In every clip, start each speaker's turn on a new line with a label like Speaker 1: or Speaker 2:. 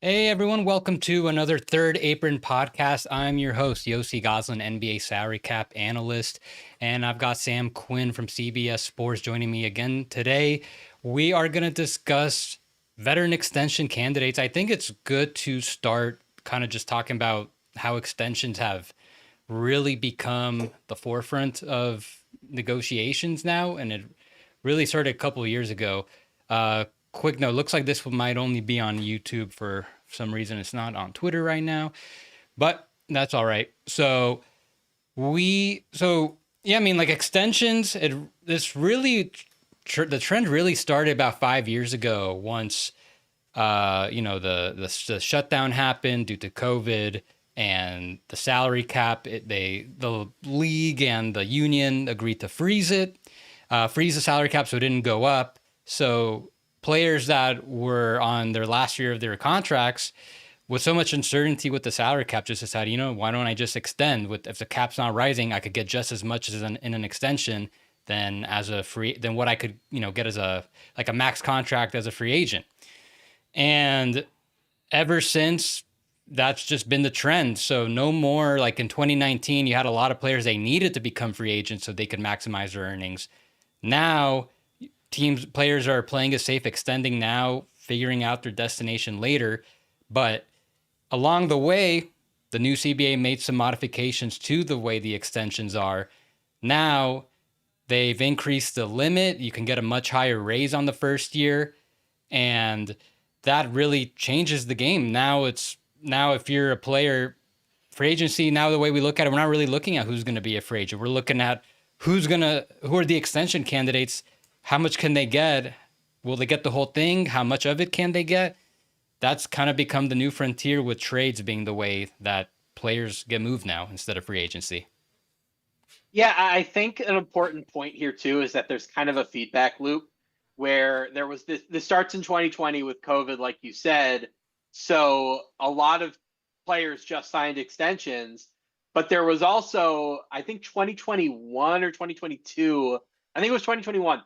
Speaker 1: Hey everyone, welcome to another Third Apron podcast. I'm your host, Yossi Goslin, NBA salary cap analyst, and I've got Sam Quinn from CBS Sports joining me again today. We are going to discuss veteran extension candidates. I think it's good to start kind of just talking about how extensions have really become the forefront of negotiations now, and it really started a couple of years ago. Quick note, looks like this might only be on YouTube for some reason. It's not on Twitter right now, but that's all right. Yeah, I mean, like extensions, the trend really started about 5 years ago once, the shutdown happened due to COVID and the salary cap. The league and the union agreed to freeze the salary cap so it didn't go up. So players that were on their last year of their contracts with so much uncertainty with the salary cap just decided, why don't I just extend? If the cap's not rising, I could get just as much as in an extension than what I could, get as a max contract as a free agent. And ever since, that's just been the trend. So no more, like in 2019, you had a lot of players, they needed to become free agents so they could maximize their earnings. Now players are playing it safe, extending now, figuring out their destination later. But along the way, the new CBA made some modifications to the way the extensions are. Now they've increased the limit. You can get a much higher raise on the first year. And that really changes the game. Now if you're a player, free agency, now the way we look at it, we're not really looking at who's going to be a free agent. We're looking at who are the extension candidates. How much can they get? Will they get the whole thing? How much of it can they get? That's kind of become the new frontier, with trades being the way that players get moved now instead of free agency.
Speaker 2: Yeah, I think an important point here too is that there's kind of a feedback loop where there was this starts in 2020 with COVID, like you said. So a lot of players just signed extensions, but there was also, I think 2021 or 2022, I think it was 2021.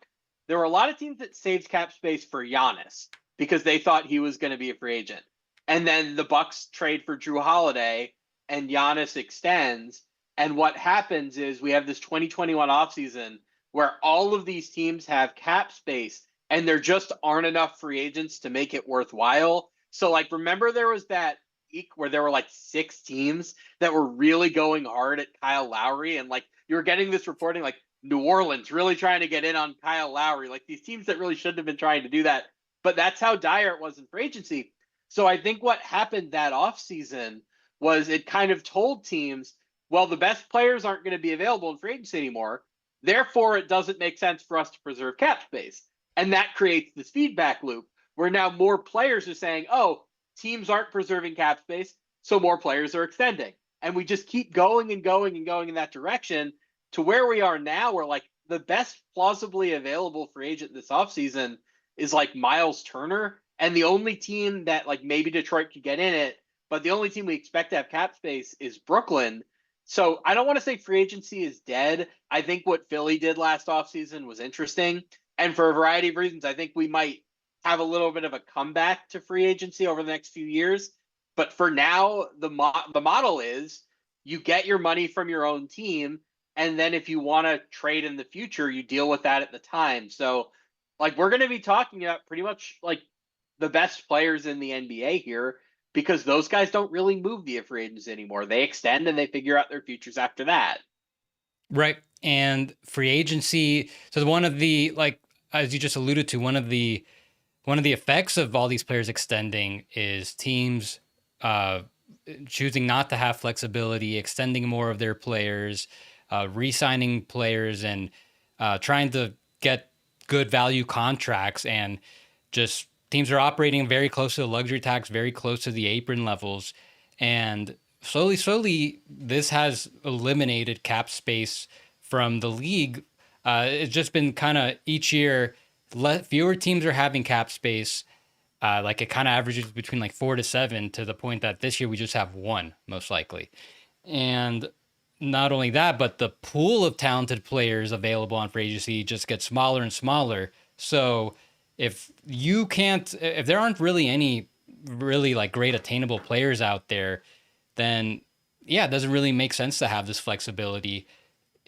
Speaker 2: There were a lot of teams that saved cap space for Giannis because they thought he was going to be a free agent. And then the Bucks trade for Drew Holiday and Giannis extends. And what happens is we have this 2021 offseason where all of these teams have cap space and there just aren't enough free agents to make it worthwhile. So, like, remember there was that week where there were like 6 teams that were really going hard at Kyle Lowry, and like you were getting this reporting like New Orleans really trying to get in on Kyle Lowry, like these teams that really shouldn't have been trying to do that. But that's how dire it was in free agency. So I think what happened that offseason was it kind of told teams, well, the best players aren't going to be available in free agency anymore. Therefore, it doesn't make sense for us to preserve cap space. And that creates this feedback loop where now more players are saying, oh, teams aren't preserving cap space, so more players are extending. And we just keep going and going and going in that direction to where we are now, where like the best plausibly available free agent this offseason is like Miles Turner. And the only team that like maybe Detroit could get in it, but the only team we expect to have cap space is Brooklyn. So I don't want to say free agency is dead. I think what Philly did last offseason was interesting. And for a variety of reasons, I think we might have a little bit of a comeback to free agency over the next few years. But for now, the model is you get your money from your own team. And then if you want to trade in the future, you deal with that at the time. So like we're going to be talking about pretty much like the best players in the NBA here, because those guys don't really move via free agents anymore. They extend and they figure out their futures after that.
Speaker 1: Right. And free agency. So one of the, like, as you just alluded to, one of the effects of all these players extending is teams choosing not to have flexibility, extending more of their players, re-signing players, and trying to get good value contracts. And just teams are operating very close to the luxury tax, very close to the apron levels. And slowly, this has eliminated cap space from the league. It's just been kind of each year, fewer teams are having cap space. Like it kind of averages between like 4 to 7, to the point that this year we just have 1, most likely. And not only that, but the pool of talented players available on free agency just gets smaller and smaller. So if there aren't really any really like great attainable players out there, then yeah, it doesn't really make sense to have this flexibility.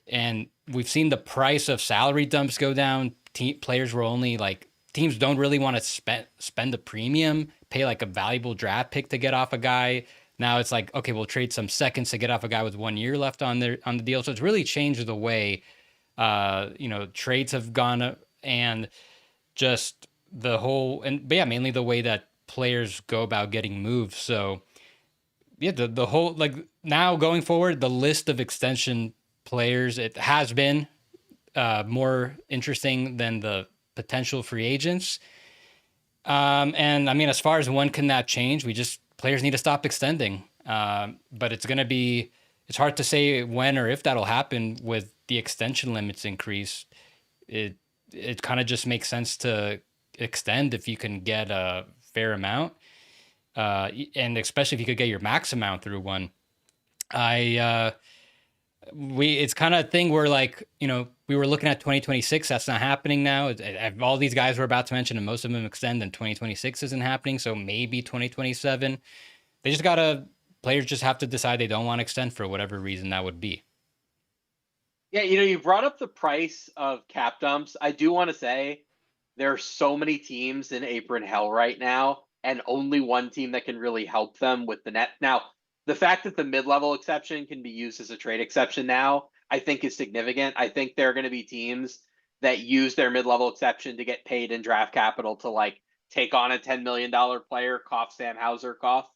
Speaker 1: And we've seen the price of salary dumps go down. Players were only like teams don't really want to spend a premium, pay like a valuable draft pick to get off a guy. Now it's like, okay, we'll trade some seconds to get off a guy with 1 year left on the deal. So it's really changed the way trades have gone up, and just the whole, and but yeah, mainly the way that players go about getting moved. So yeah, the whole, like, now going forward, the list of extension players, it has been more interesting than the potential free agents. And I mean, as far as when can that change, players need to stop extending. But it's hard to say when or if that'll happen with the extension limits increase. It kind of just makes sense to extend if you can get a fair amount. And especially if you could get your max amount through one. It's kind of a thing where, like, we were looking at 2026. That's not happening now. All these guys we're about to mention, and most of them extend, and 2026 isn't happening. So maybe 2027. Players just have to decide they don't want to extend for whatever reason that would be.
Speaker 2: Yeah, you brought up the price of cap dumps. I do want to say there are so many teams in apron hell right now, and only one team that can really help them with the net. Now, the fact that the mid-level exception can be used as a trade exception now, I think is significant. I think there are going to be teams that use their mid-level exception to get paid in draft capital to, like, take on a $10 million player, cough Sam Hauser, cough.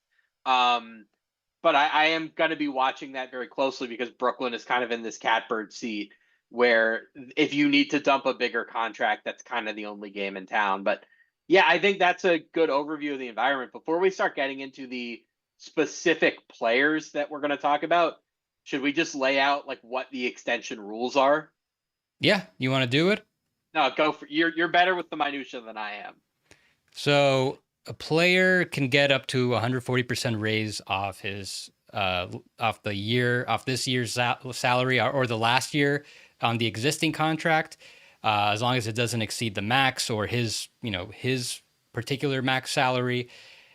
Speaker 2: But I am going to be watching that very closely, because Brooklyn is kind of in this catbird seat where if you need to dump a bigger contract, that's kind of the only game in town. But yeah, I think that's a good overview of the environment. Before we start getting into the specific players that we're going to talk about, should we just lay out like what the extension rules are?
Speaker 1: Yeah, you want to do it?
Speaker 2: No, go for you're better with the minutia than I am.
Speaker 1: So a player can get up to 140% raise off his off this year's salary, or the last year on the existing contract, as long as it doesn't exceed the max or his particular max salary.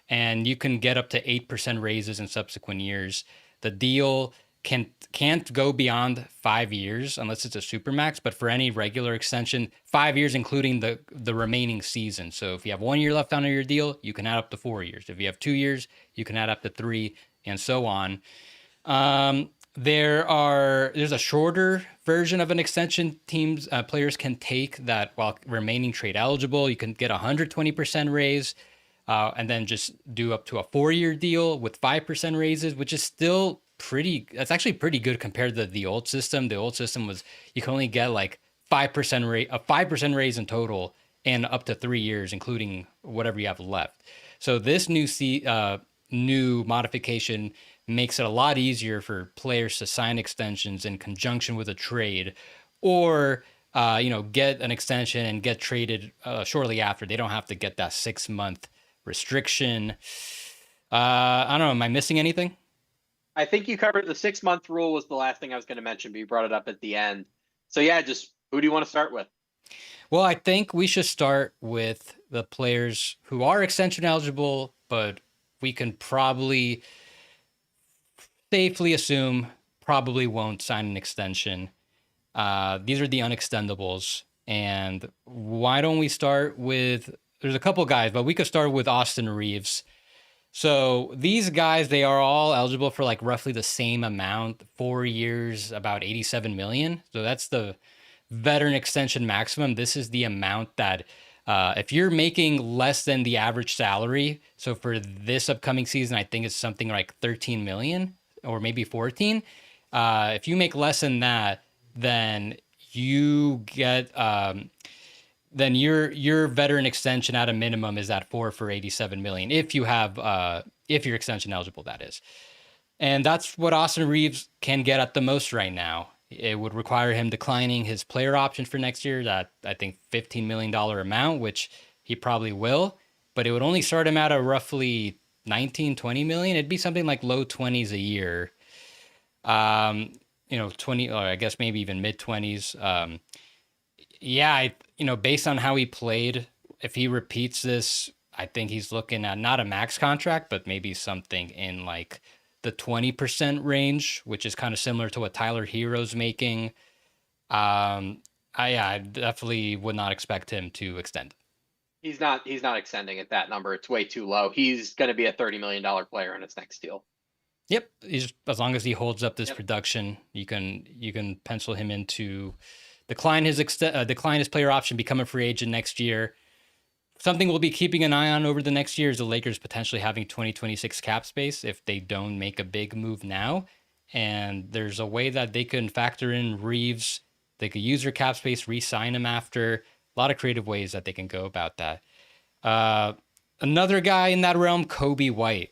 Speaker 1: And you can get up to 8% raises in subsequent years. The deal can't go beyond 5 years unless it's a super max, but for any regular extension, 5 years including the remaining season. So if you have 1 year left on your deal, you can add up to 4 years. If you have 2 years, you can add up to 3, and so on. There's a shorter version of an extension players can take that while remaining trade eligible. You can get 120% raise. And then just do up to a 4-year deal with 5% raises, which is still that's actually pretty good compared to the old system. The old system was, you can only get like 5% raise in total, and up to 3 years, including whatever you have left. So this new modification makes it a lot easier for players to sign extensions in conjunction with a trade, or get an extension and get traded shortly after. They don't have to get that 6-month restriction. I don't know. Am I missing anything?
Speaker 2: I think you covered the 6-month rule was the last thing I was going to mention, but you brought it up at the end. So yeah, just who do you want to start with?
Speaker 1: Well, I think we should start with the players who are extension eligible, but we can probably safely assume probably won't sign an extension. These are the unextendables. And why don't we start with, there's a couple guys, but we could start with Austin Reeves. So these guys, they are all eligible for like roughly the same amount, 4 years, about 87 million. So that's the veteran extension maximum. This is the amount that if you're making less than the average salary, so for this upcoming season, I think it's something like 13 million or maybe 14. If you make less than that, then you get then your veteran extension at a minimum is at 4 for 87 million. If you have if you're extension eligible, that is. And that's what Austin Reeves can get at the most right now. It would require him declining his player option for next year, that I think $15 million amount, which he probably will, but it would only start him at a roughly 19-20 million. It'd be something like low 20s a year. 20, or I guess maybe even mid 20s. Based on how he played, if he repeats this I think he's looking at not a max contract, but maybe something in like the 20% range, which is kind of similar to what Tyler Hero's making. I definitely would not expect him to extend.
Speaker 2: He's not extending at that number. It's way too low. He's going to be a $30 million player in his next deal.
Speaker 1: Yep, he's as long as he holds up this
Speaker 2: Yep.
Speaker 1: production, you can pencil him into decline his player option, become a free agent next year. Something we'll be keeping an eye on over the next year is the Lakers potentially having 2026 cap space if they don't make a big move now. And there's a way that they can factor in Reeves. They could use their cap space, re-sign him after. A lot of creative ways that they can go about that. Another guy in that realm, Kobe White.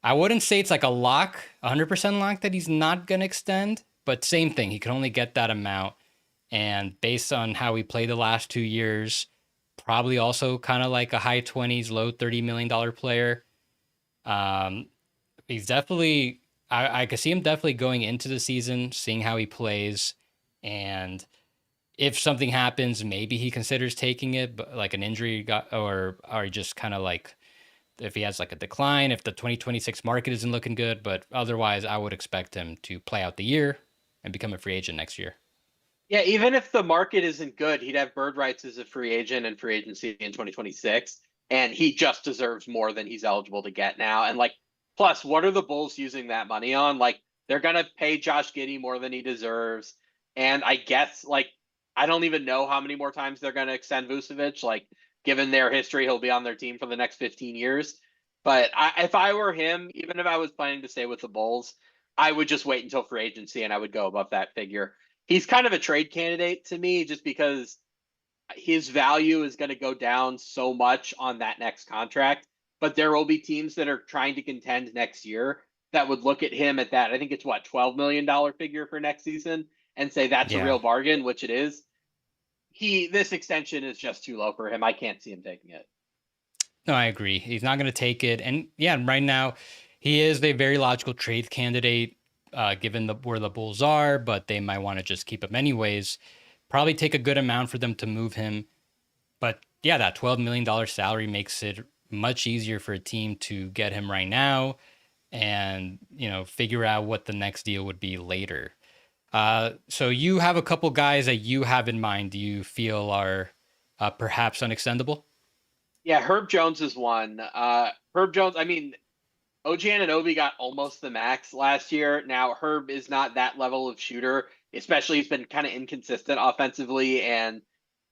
Speaker 1: I wouldn't say it's like a lock, 100% lock that he's not going to extend, but same thing. He can only get that amount. And based on how he played the last 2 years, probably also kind of like a high 20s, low $30 million player. He's definitely, I could see him definitely going into the season, seeing how he plays. And if something happens, maybe he considers taking it, but like an injury or just kind of like if he has like a decline, if the 2026 market isn't looking good. But otherwise, I would expect him to play out the year and become a free agent next year.
Speaker 2: Yeah, even if the market isn't good, he'd have bird rights as a free agent and free agency in 2026. And he just deserves more than he's eligible to get now. And like, plus, what are the Bulls using that money on? Like, they're going to pay Josh Giddey more than he deserves. And I guess, like, I don't even know how many more times they're going to extend Vucevic. Like, given their history, he'll be on their team for the next 15 years. But if I were him, even if I was planning to stay with the Bulls, I would just wait until free agency and I would go above that figure. He's kind of a trade candidate to me just because his value is going to go down so much on that next contract. But there will be teams that are trying to contend next year that would look at him at that. I think it's what, $12 million figure for next season and say that's a
Speaker 1: Yeah.
Speaker 2: real bargain, which it is. This extension is just too low for him. I can't see him taking it.
Speaker 1: No, I agree. He's not going to take it. And yeah, right now, he is a very logical trade candidate, given where the Bulls are, but they might want to just keep him anyways. Probably take a good amount for them to move him. But yeah, that $12 million salary makes it much easier for a team to get him right now and, figure out what the next deal would be later. So you have a couple guys that you have in mind do you feel are perhaps unextendable?
Speaker 2: Yeah, Herb Jones is one. Herb Jones, I mean, OG Anunoby got almost the max last year. Now, Herb is not that level of shooter, especially he's been kind of inconsistent offensively. And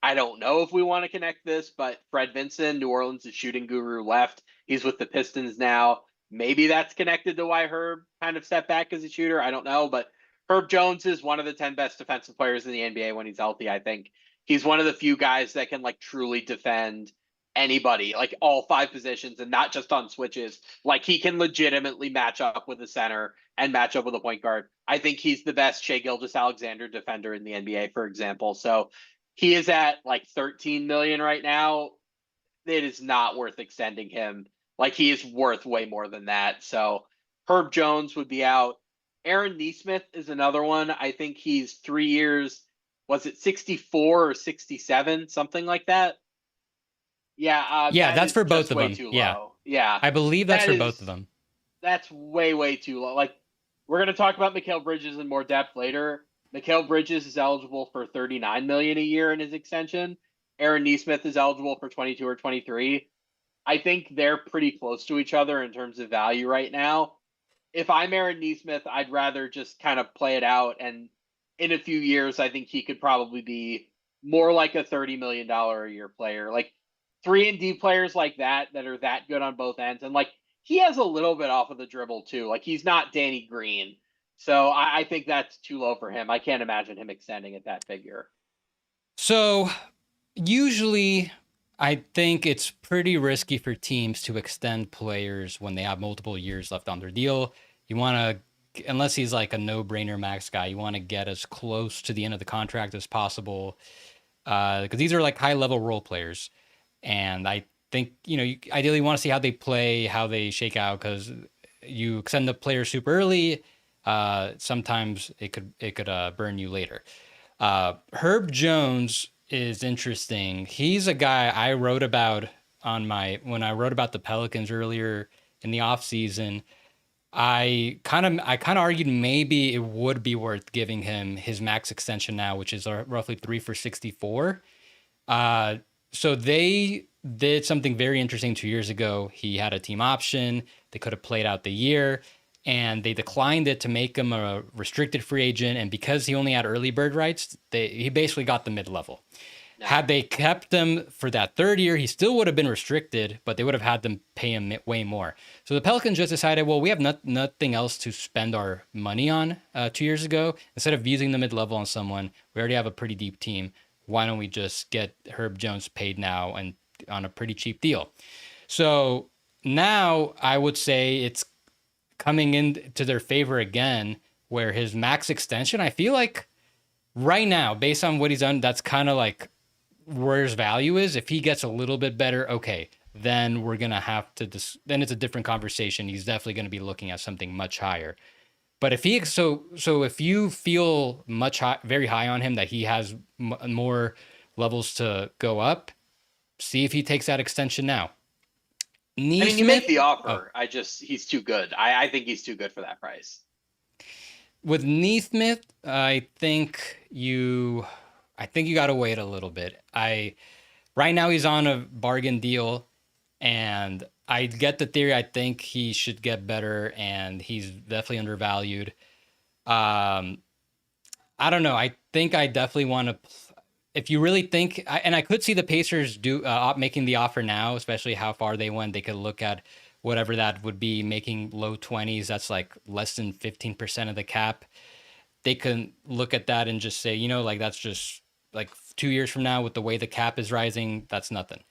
Speaker 2: I don't know if we want to connect this, but Fred Vinson, New Orleans' shooting guru, left. He's with the Pistons now. Maybe that's connected to why Herb kind of stepped back as a shooter. I don't know. But Herb Jones is one of the 10 best defensive players in the NBA when he's healthy, I think. He's one of the few guys that can like truly defend anybody, like all five positions and not just on switches. Like he can legitimately match up with a center and match up with a point guard. I think he's the best Shai Gilgeous-Alexander defender in the NBA, for example. So he is at like 13 million right now. It is not worth extending him. Like he is worth way more than that. So Herb Jones would be out. Aaron Nesmith is another one. I think he's 3 years. Was it 64 or 67, something like that? Yeah,
Speaker 1: Yeah,
Speaker 2: that
Speaker 1: that's
Speaker 2: is
Speaker 1: for both
Speaker 2: just
Speaker 1: of
Speaker 2: way
Speaker 1: them.
Speaker 2: too
Speaker 1: Yeah,
Speaker 2: low. Yeah,
Speaker 1: I believe that's
Speaker 2: that
Speaker 1: for both of
Speaker 2: is
Speaker 1: them.
Speaker 2: that's way too low. Like we're gonna talk about Mikal Bridges in more depth later. Mikal Bridges is eligible for 39 million a year in his extension. Aaron Nesmith is eligible for 22 or 23. I think they're pretty close to each other in terms of value right now. If I'm Aaron Nesmith, I'd rather just kind of play it out. And in a few years, I think he could probably be more like a $30 million a year player. Like 3-and-D players like that are that good on both ends. And like he has a little bit off of the dribble too. Like he's not Danny Green. So I think that's too low for him. I can't imagine him extending at that figure.
Speaker 1: So usually I think it's pretty risky for teams to extend players when they have multiple years left on their deal. You want to, unless he's like a no-brainer max guy, you want to get as close to the end of the contract as possible, because these are like high-level role players. And I think, you ideally want to see how they play, how they shake out, because you extend the player super early, sometimes it could burn you later. Herb Jones is interesting. He's a guy I wrote about when I wrote about the Pelicans earlier in the offseason, I kind of argued maybe it would be worth giving him his max extension now, which is roughly 3 for 64. Uh, so they did something very interesting 2 years ago. He had a team option. They could have played out the year, and they declined it to make him a restricted free agent. And because he only had early bird rights, he basically got the mid level. Had they kept him for that third year, he still would have been restricted, but they would have had them pay him way more. So the Pelicans just decided, well, we have nothing else to spend our money on 2 years ago. Instead of using the mid-level on someone, we already have a pretty deep team. Why don't we just get Herb Jones paid now and on a pretty cheap deal? So now I would say it's coming into their favor again, where his max extension, I feel like right now, based on what he's done, that's kind of like where his value is. If he gets a little bit better, okay, then we're gonna have to then it's a different conversation. He's definitely going to be looking at something much higher. But if he if you feel very high on him, that he has more levels to go up, see if he takes that extension now.
Speaker 2: You make the offer. He's too good. I think he's too good for that price.
Speaker 1: With Neesmith, I think you got to wait a little bit. Right now he's on a bargain deal, and I get the theory. I think he should get better, and he's definitely undervalued. I don't know. I think I definitely want to. If you really think, and I could see the Pacers making the offer now, especially how far they went. They could look at whatever that would be, making low 20s. That's like less than 15% of the cap. They can look at that and just say, like that's just like 2 years from now with the way the cap is rising, that's nothing.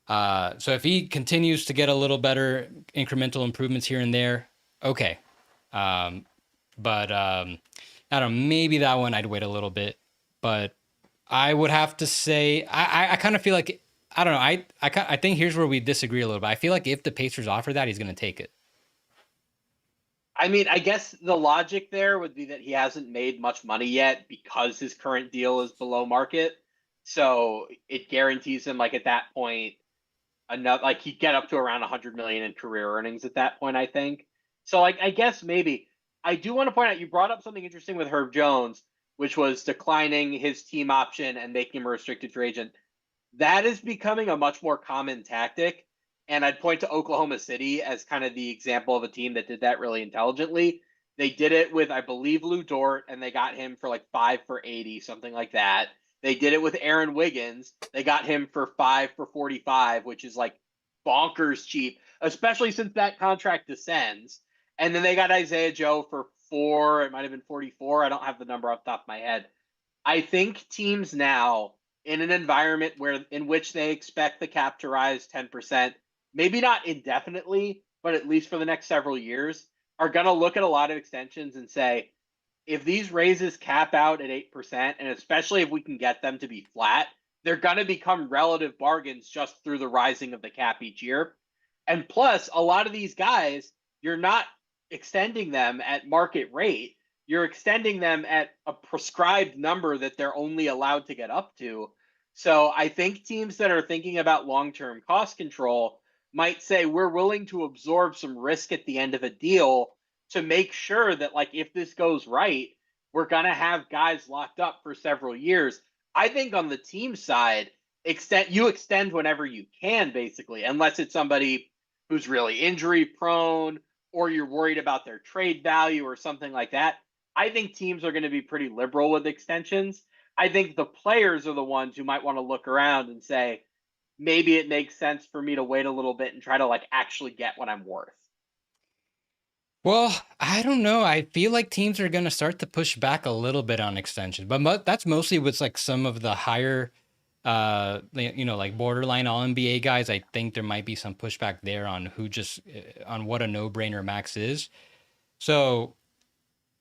Speaker 1: So if he continues to get a little better, incremental improvements here and there, okay. But I don't know, maybe that one I'd wait a little bit, but I would have to say, I kind of feel like, I don't know. I think here's where we disagree a little bit. I feel like if the Pacers offer that, he's going to take it.
Speaker 2: I guess the logic there would be that he hasn't made much money yet because his current deal is below market. So it guarantees him, like, at that point, enough, like, he'd get up to around 100 million in career earnings at that point, I think. So, like, I guess maybe. I do want to point out, you brought up something interesting with Herb Jones, which was declining his team option and making him a restricted free agent. That is becoming a much more common tactic. And I'd point to Oklahoma City as kind of the example of a team that did that really intelligently. They did it with, I believe, Lou Dort, and they got him for like 5 for 80, something like that. They did it with Aaron Wiggins. They got him for 5 for 45, which is like bonkers cheap, especially since that contract descends. And then they got Isaiah Joe for 4. It might have been 44. I don't have the number off the top of my head. I think teams now, in an environment in which they expect the cap to rise 10%, maybe not indefinitely, but at least for the next several years, are going to look at a lot of extensions and say, if these raises cap out at 8%, and especially if we can get them to be flat, they're going to become relative bargains just through the rising of the cap each year. And plus, a lot of these guys, you're not extending them at market rate. You're extending them at a prescribed number that they're only allowed to get up to. So I think teams that are thinking about long-term cost control might say, we're willing to absorb some risk at the end of a deal to make sure that, like, if this goes right, we're going to have guys locked up for several years. I think on the team side, you extend whenever you can, basically, unless it's somebody who's really injury prone or you're worried about their trade value or something like that. I think teams are going to be pretty liberal with extensions. I think the players are the ones who might want to look around and say, maybe it makes sense for me to wait a little bit and try to, like, actually get what I'm worth.
Speaker 1: Well, I don't know. I feel like teams are going to start to push back a little bit on extensions, but that's mostly with like some of the higher, like borderline all NBA guys. I think there might be some pushback there on on what a no-brainer max is. So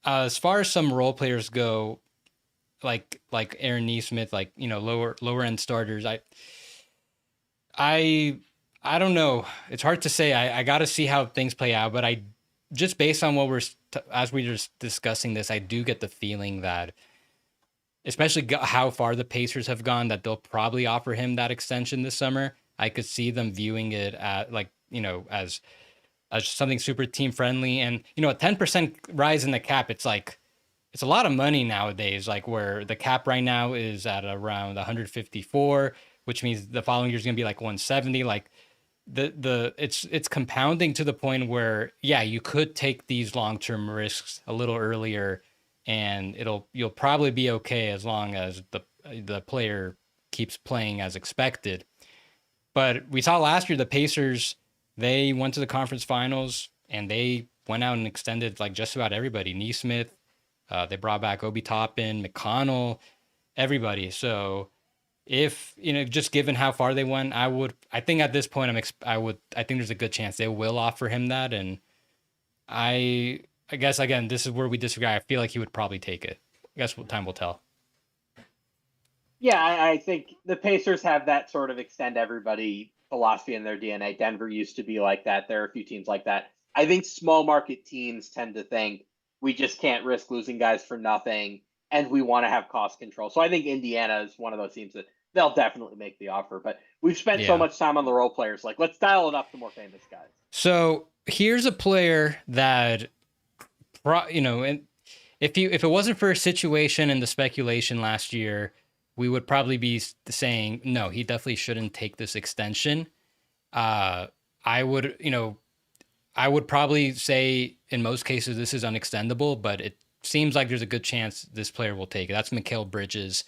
Speaker 1: as far as some role players go, like Aaron Neesmith, like, lower end starters, I don't know. It's hard to say. I got to see how things play out, but just based on as we were discussing this, I do get the feeling that, especially how far the Pacers have gone, that they'll probably offer him that extension this summer. I could see them viewing it at like, as something super team friendly. And, a 10% rise in the cap, it's a lot of money nowadays, like where the cap right now is at around 154, which means the following year is going to be like 170. Like it's compounding to the point where, yeah, you could take these long-term risks a little earlier and you'll probably be okay as long as the player keeps playing as expected. But we saw last year the Pacers, they went to the conference finals and they went out and extended like just about everybody. Neesmith, they brought back Obi Toppin, McConnell, everybody. So if, just given how far they went, I think at this point, I think there's a good chance they will offer him that. And I guess, again, this is where we disagree. I feel like he would probably take it. I guess time will tell.
Speaker 2: Yeah, I think the Pacers have that sort of extend everybody philosophy in their DNA. Denver used to be like that. There are a few teams like that. I think small market teams tend to think we just can't risk losing guys for nothing, and we want to have cost control. So I think Indiana is one of those teams that they'll definitely make the offer. But we've spent so
Speaker 1: Yeah.
Speaker 2: much time on the role players. Like, let's dial it up to more famous guys.
Speaker 1: So here's a player that, and if it wasn't for a situation and the speculation last year, we would probably be saying, no, he definitely shouldn't take this extension. I would probably say in most cases this is unextendable, but it seems like there's a good chance this player will take it. That's Mikal Bridges.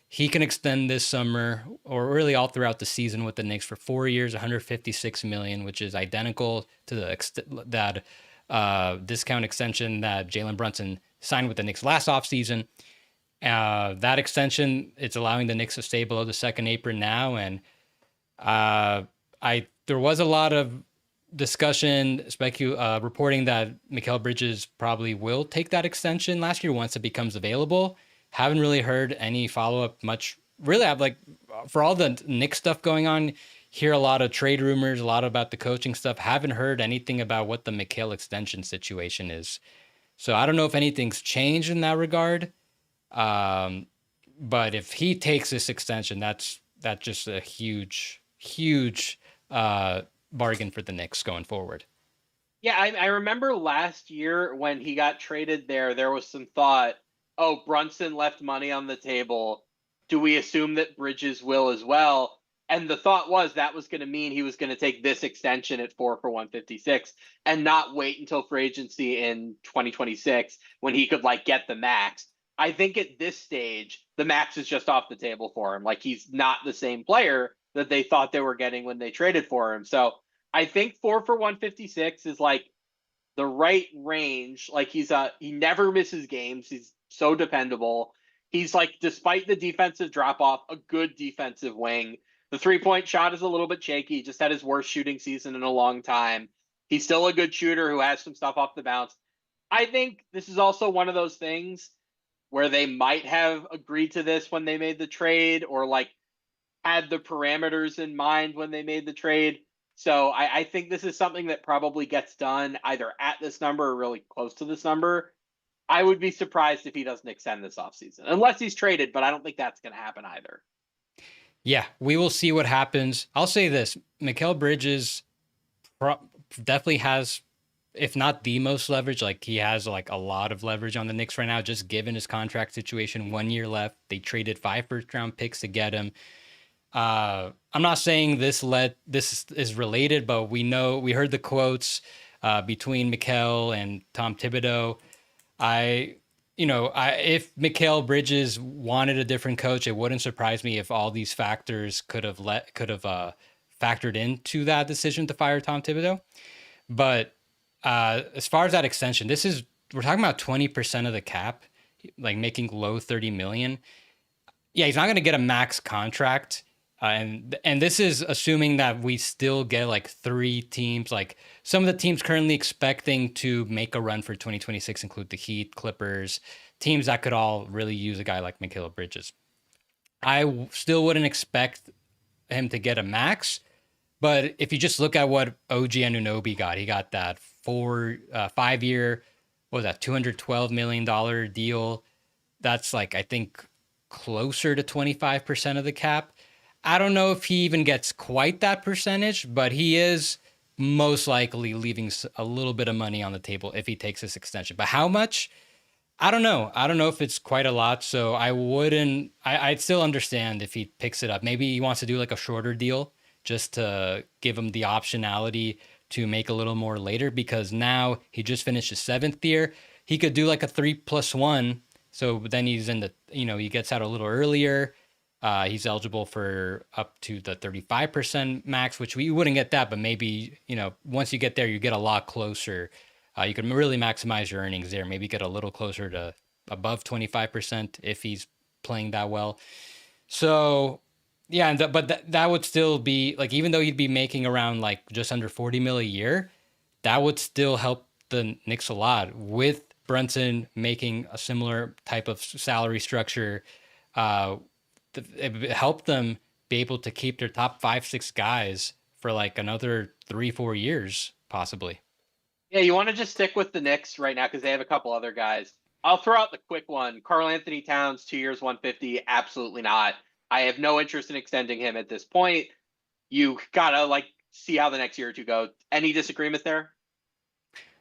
Speaker 1: He can extend this summer or really all throughout the season with the Knicks for 4 years, 156 million, which is identical to that discount extension that Jalen Brunson signed with the Knicks last offseason. That extension, it's allowing the Knicks to stay below the second apron now. And there was a lot of discussion, reporting that Mikal Bridges probably will take that extension last year once it becomes available. Haven't really heard any follow-up much. Really, I've for all the Knicks stuff going on, hear a lot of trade rumors, a lot about the coaching stuff. Haven't heard anything about what the Mikal extension situation is. So I don't know if anything's changed in that regard. But if he takes this extension, that's just a huge bargain for the Knicks going forward.
Speaker 2: Yeah, I remember last year when he got traded there was some thought, oh, Brunson left money on the table. Do we assume that Bridges will as well? And the thought was that was going to mean he was going to take this extension at 4 for 156 and not wait until free agency in 2026 when he could get the max. I think at this stage, the max is just off the table for him. He's not the same player that they thought they were getting when they traded for him. So I think 4 for 156 is the right range. He never misses games. He's so dependable. He's despite the defensive drop off, a good defensive wing. The 3-point shot is a little bit shaky. He just had his worst shooting season in a long time. He's still a good shooter who has some stuff off the bounce. I think this is also one of those things where they might have agreed to this when they made the trade or had the parameters in mind when they made the trade. So I think this is something that probably gets done either at this number or really close to this number. I would be surprised if he doesn't extend this offseason, unless he's traded, but I don't think that's going to happen either.
Speaker 1: Yeah, we will see what happens. I'll say this, Mikal Bridges definitely has, if not the most leverage, he has a lot of leverage on the Knicks right now, just given his contract situation. 1 year left. They traded 5 first-round picks to get him. I'm not saying this is related, but we heard the quotes between Mikal and Tom Thibodeau. If Mikal Bridges wanted a different coach, it wouldn't surprise me if all these factors could have factored into that decision to fire Tom Thibodeau. But as far as that extension, we're talking about 20% of the cap, making low 30 million. Yeah, he's not going to get a max contract. And this is assuming that we still get 3 teams. Some of the teams currently expecting to make a run for 2026 include the Heat, Clippers, teams that could all really use a guy like Mikal Bridges. I still wouldn't expect him to get a max, but if you just look at what OG Anunoby got, he got that 5-year, what was that, $212 million deal. That's I think closer to 25% of the cap. I don't know if he even gets quite that percentage, but he is most likely leaving a little bit of money on the table if he takes this extension. But how much? I don't know. I don't know if it's quite a lot. So I wouldn't, I'd still understand if he picks it up. Maybe he wants to do like a shorter deal just to give him the optionality to make a little more later, because now he just finished his 7th year. He could do like a 3+1. So then he's in the, he gets out a little earlier. He's eligible for up to the 35% max, which we wouldn't get that, but maybe, once you get there, you get a lot closer. You can really maximize your earnings there. Maybe get a little closer to above 25% if he's playing that well. So, yeah, but that would still be like, even though he'd be making around like just under 40 mil a year, that would still help the Knicks a lot with Brunson making a similar type of salary structure. It helped them be able to keep their top 5, 6 guys for like another 3, 4 years, possibly.
Speaker 2: Yeah, you want to just stick with the Knicks right now because they have a couple other guys. I'll throw out the quick one. Karl Anthony Towns, 2 years, 150. Absolutely not. I have no interest in extending him at this point. You gotta like see how the next year or two go. Any disagreement there?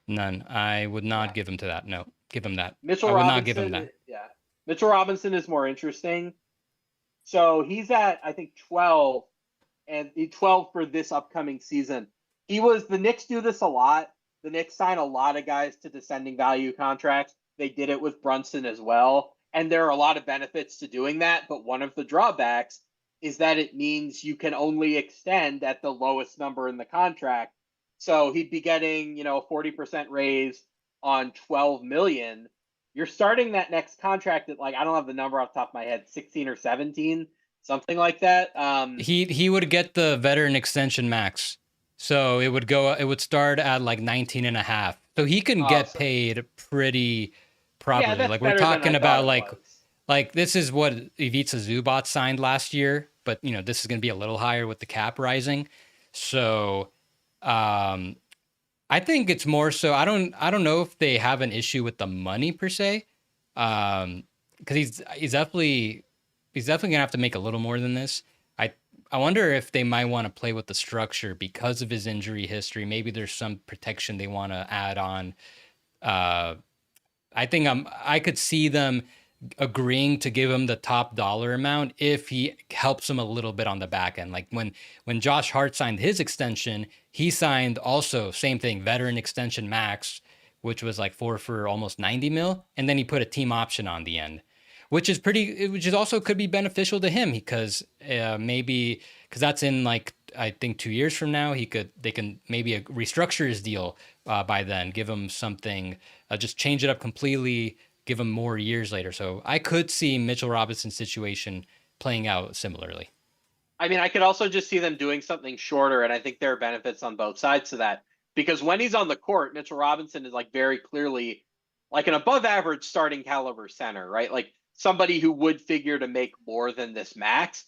Speaker 1: None. I would not
Speaker 2: Yeah.
Speaker 1: give him to that. No, give him that.
Speaker 2: Mitchell
Speaker 1: I would not give him
Speaker 2: Robinson,
Speaker 1: that.
Speaker 2: yeah. Mitchell Robinson is more interesting. So he's at I think 12 and 12 for this upcoming season. The Knicks do this a lot. The Knicks sign a lot of guys to descending value contracts. They did it with Brunson as well. And there are a lot of benefits to doing that. But one of the drawbacks is that it means you can only extend at the lowest number in the contract. So he'd be getting, a 40% raise on 12 million. You're starting that next contract at like, I don't have the number off the top of my head, 16 or 17, something like that.
Speaker 1: He would get the veteran extension max. So it would start at like 19 and a half. So he can get paid pretty
Speaker 2: yeah,
Speaker 1: properly.
Speaker 2: that's
Speaker 1: Like we're
Speaker 2: better than I
Speaker 1: talking
Speaker 2: thought
Speaker 1: about
Speaker 2: it
Speaker 1: like
Speaker 2: was.
Speaker 1: this is what Ivica Zubac signed last year, but this is going to be a little higher with the cap rising. So I think it's more so I don't know if they have an issue with the money per se. Because he's definitely gonna have to make a little more than this. I wonder if they might want to play with the structure because of his injury history. Maybe there's some protection they want to add on. I think I could see them agreeing to give him the top dollar amount if he helps him a little bit on the back end. Like when Josh Hart signed his extension, he signed also same thing, veteran extension max, which was like 4 for almost 90 mil, and then he put a team option on the end, which is also could be beneficial to him because maybe because that's in like I think 2 years from now they can maybe restructure his deal by then, give him something, just change it up completely, give him more years later. So I could see Mitchell Robinson's situation playing out similarly.
Speaker 2: I mean, I could also just see them doing something shorter, and I think there are benefits on both sides to that. Because when he's on the court, Mitchell Robinson is like very clearly like an above average starting caliber center, right? Like somebody who would figure to make more than this max.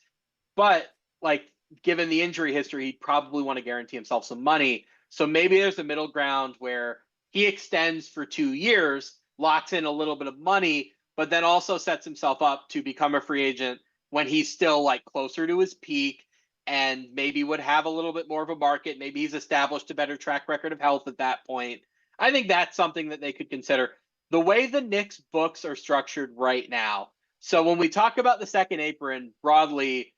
Speaker 2: But like given the injury history, he'd probably want to guarantee himself some money. So maybe there's a middle ground where he extends for 2 years, locks in a little bit of money, but then also sets himself up to become a free agent when he's still like closer to his peak and maybe would have a little bit more of a market. Maybe he's established a better track record of health at that point. I think that's something that they could consider. The way the Knicks books are structured right now. So when we talk about the second apron broadly,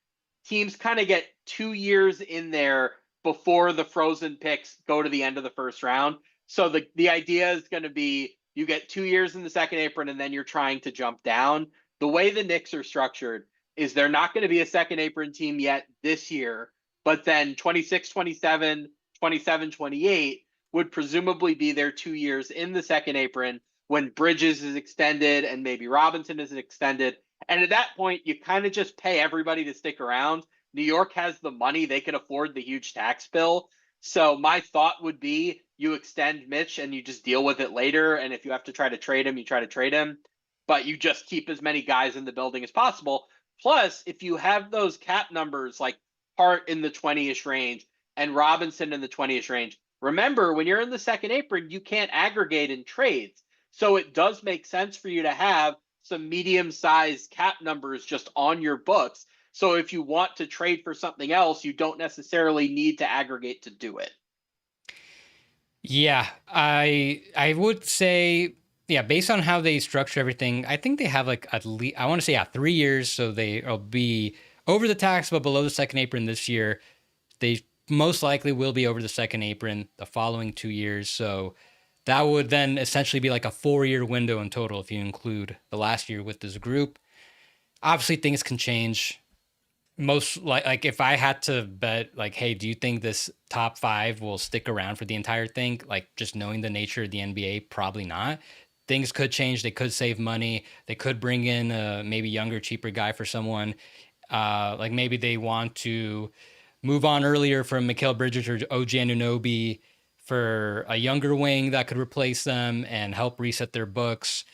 Speaker 2: teams kind of get 2 years in there before the frozen picks go to the end of the first round. So the idea is going to be you get 2 years in the second apron and then you're trying to jump down. The way the Knicks are structured is they're not going to be a second apron team yet this year, but then 26, 27, 27, 28 would presumably be their 2 years in the second apron when Bridges is extended and maybe Robinson is extended. And at that point, you kind of just pay everybody to stick around. New York has the money. They can afford the huge tax bill. So my thought would be you extend Mitch and you just deal with it later. And if you have to try to trade him, you try to trade him. But you just keep as many guys in the building as possible. Plus, if you have those cap numbers like Hart in the 20-ish range and Robinson in the 20-ish range, remember, when you're in the second apron, you can't aggregate in trades. So it does make sense for you to have some medium-sized cap numbers just on your books So if you want to trade for something else, you don't necessarily need to aggregate to do it.
Speaker 1: Yeah, I would say, yeah, based on how they structure everything, I think they have like at least, I want to say, yeah, 3 years. So they'll be over the tax but below the second apron this year. They most likely will be over the second apron the following 2 years. So that would then essentially be like a 4 year window in total if you include the last year with this group. Obviously, things can change. Most like if I had to bet, like, hey, do you think this top five will stick around for the entire thing? Like, just knowing the nature of the NBA, probably not. Things could change. They could save money. They could bring in a maybe younger, cheaper guy for someone. Like maybe they want to move on earlier from Mikal Bridges or OG Anunoby for a younger wing that could replace them and help reset their books.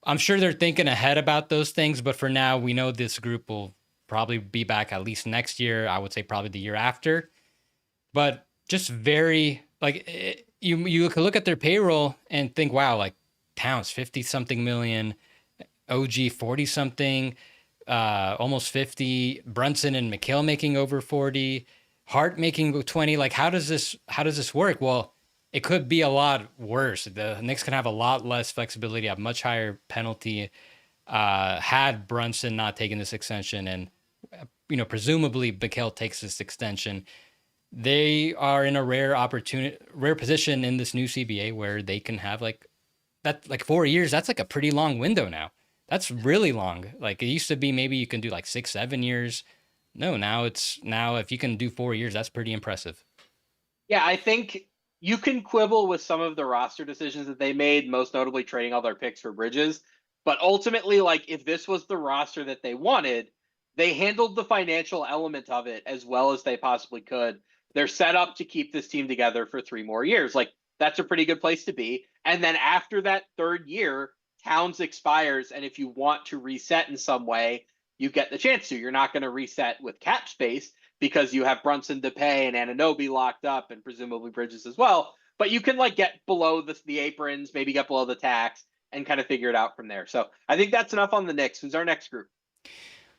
Speaker 1: I'm sure they're thinking ahead about those things, but for now, we know this group will probably be back at least next year. I would say probably the year after. But just very like you could look at their payroll and think, wow, like Towns 50 something million, OG 40 something, almost 50, Brunson and McHale making over 40, Hart making 20. Like how does this work? Well, it could be a lot worse. The Knicks can have a lot less flexibility, have much higher penalty. Had Brunson not taken this extension, and presumably McHale takes this extension, they are in a rare position in this new CBA where they can have like that, like 4 years. That's like a pretty long window now. That's really long. Like it used to be maybe you can do like 6-7 years. No, now if you can do 4 years, that's pretty impressive.
Speaker 2: Yeah, I think you can quibble with some of the roster decisions that they made, most notably trading all their picks for Bridges. But ultimately, like if this was the roster that they wanted, they handled the financial element of it as well as they possibly could. They're set up to keep this team together for 3 more years. Like that's a pretty good place to be. And then after that third year, Towns expires. And if you want to reset in some way, you get the chance to. You're not going to reset with cap space because you have Brunson to pay and Anunoby locked up and presumably Bridges as well. But you can like get below the aprons, maybe get below the tax and kind of figure it out from there. So I think that's enough on the Knicks. Who's our next group?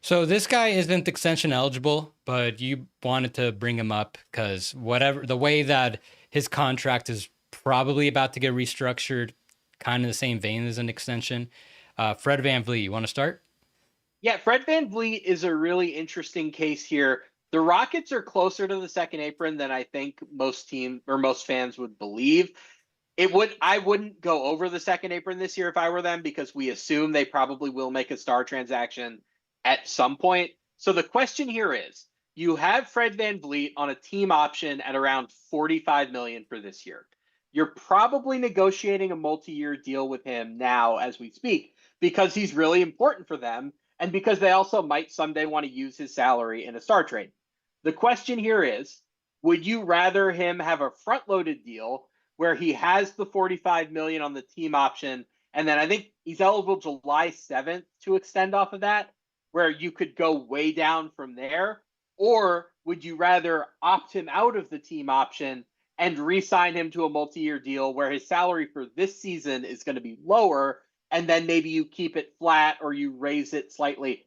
Speaker 1: So this guy isn't extension eligible, but you wanted to bring him up because whatever the way that his contract is probably about to get restructured, kind of the same vein as an extension. Fred VanVleet, you want to start?
Speaker 2: Yeah, Fred VanVleet is a really interesting case here. The Rockets are closer to the second apron than I think most team or most fans would believe. I wouldn't go over the second apron this year if I were them because we assume they probably will make a star transaction at some point. So the question here is, you have Fred VanVleet on a team option at around 45 million for this year. You're probably negotiating a multi-year deal with him now as we speak because he's really important for them and because they also might someday want to use his salary in a star trade. The question here is, would you rather him have a front-loaded deal where he has the 45 million on the team option, and then I think he's eligible July 7th to extend off of that, where you could go way down from there? Or would you rather opt him out of the team option and re-sign him to a multi-year deal where his salary for this season is going to be lower, and then maybe you keep it flat or you raise it slightly?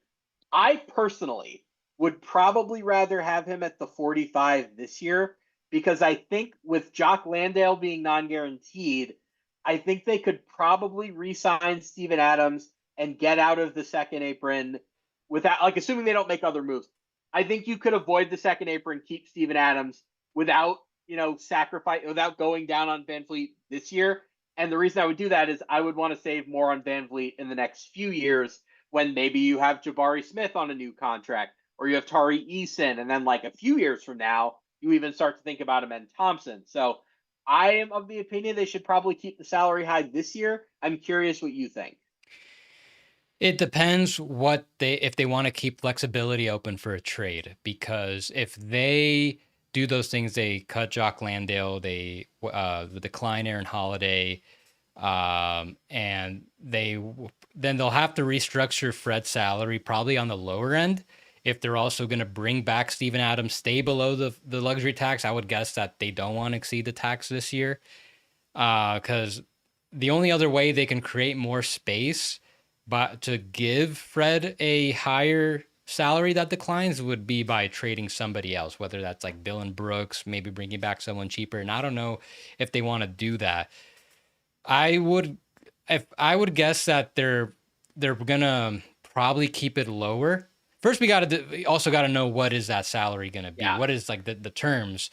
Speaker 2: I personally would probably rather have him at the 45 this year because I think with Jock Landale being non-guaranteed, I think they could probably re-sign Steven Adams and get out of the second apron without, like, assuming they don't make other moves. I think you could avoid the second apron, keep Steven Adams without, without going down on VanVleet this year. And the reason I would do that is I would want to save more on VanVleet in the next few years when maybe you have Jabari Smith on a new contract or you have Tari Eason. And then like a few years from now, you even start to think about Amen Thompson. So I am of the opinion they should probably keep the salary high this year. I'm curious what you think.
Speaker 1: It depends if they want to keep flexibility open for a trade, because if they do those things, they cut Jock Landale, they decline Aaron Holiday, and then they'll have to restructure Fred's salary probably on the lower end. If they're also going to bring back Steven Adams, stay below the luxury tax, I would guess that they don't want to exceed the tax this year, because the only other way they can create more space but to give Fred a higher salary that declines would be by trading somebody else, whether that's like Dylan Brooks, maybe bringing back someone cheaper. And I don't know if they want to do that. I would, if I would guess that they're gonna probably keep it lower. First, we also got to know what is that salary gonna be.
Speaker 2: Yeah.
Speaker 1: What is like the terms?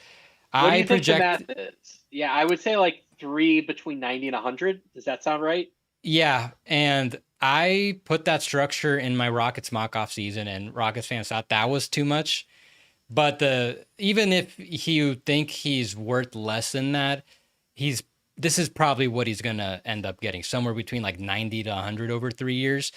Speaker 2: What do
Speaker 1: I
Speaker 2: you think the
Speaker 1: project,
Speaker 2: math is? Yeah, I would say like three between 90 and 100. Does that sound right?
Speaker 1: yeah, and I put that structure in my Rockets mock off season, and Rockets fans thought that was too much. But the even if you think he's worth less than that, he's this is probably what he's gonna end up getting, somewhere between like 90 to 100 over 3 years.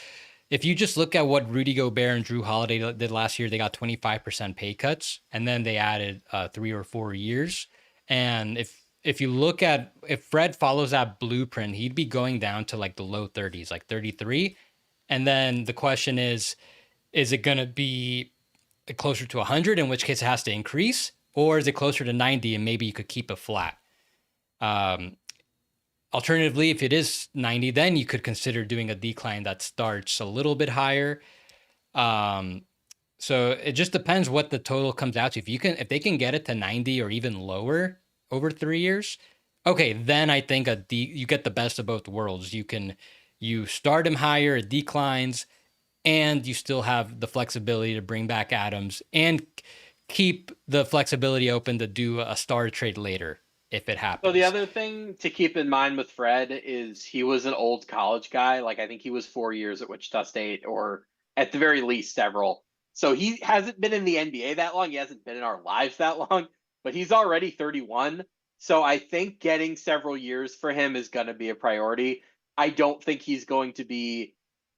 Speaker 1: If you just look at what Rudy Gobert and Drew Holiday did last year, they got 25% pay cuts, and then they added 3 or 4 years. And if you look at if Fred follows that blueprint, he'd be going down to like the low 30s, like 33. And then the question is it going to be closer to 100, in which case it has to increase, or is it closer to 90 and maybe you could keep it flat? Um, Alternatively, if it is 90, then you could consider doing a decline that starts a little bit higher. Um, so it just depends what the total comes out to. If they can get it to 90 or even lower over 3 years, okay, then I think you get the best of both worlds. You start him higher, it declines, and you still have the flexibility to bring back Adams and keep the flexibility open to do a star trade later if it
Speaker 2: So the
Speaker 1: happens.
Speaker 2: other thing to keep in mind with Fred is he was an old college guy. Like I think he was 4 years at Wichita State, or at the very least several. So he hasn't been in the NBA that long. He hasn't been in our lives that long, but he's already 31. So I think getting several years for him is going to be a priority. I don't think he's going to be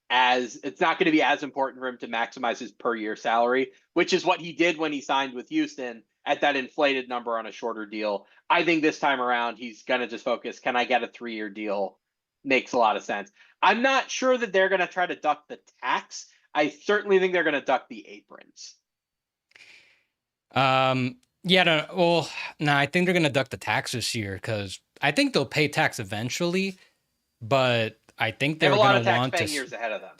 Speaker 2: it's not going to be as important for him to maximize his per year salary, which is what he did when he signed with Houston at that inflated number on a shorter deal. I think this time around he's going to just focus, can I get a 3 year deal? Makes a lot of sense. I'm not sure that they're going to try to duck the tax. I certainly think they're going to duck the aprons.
Speaker 1: Yeah, no, well, no, I think they're gonna duck the tax this year because I think they'll pay tax eventually, but I think
Speaker 2: They have
Speaker 1: they're
Speaker 2: a lot
Speaker 1: gonna
Speaker 2: of tax
Speaker 1: want
Speaker 2: paying years ahead of them.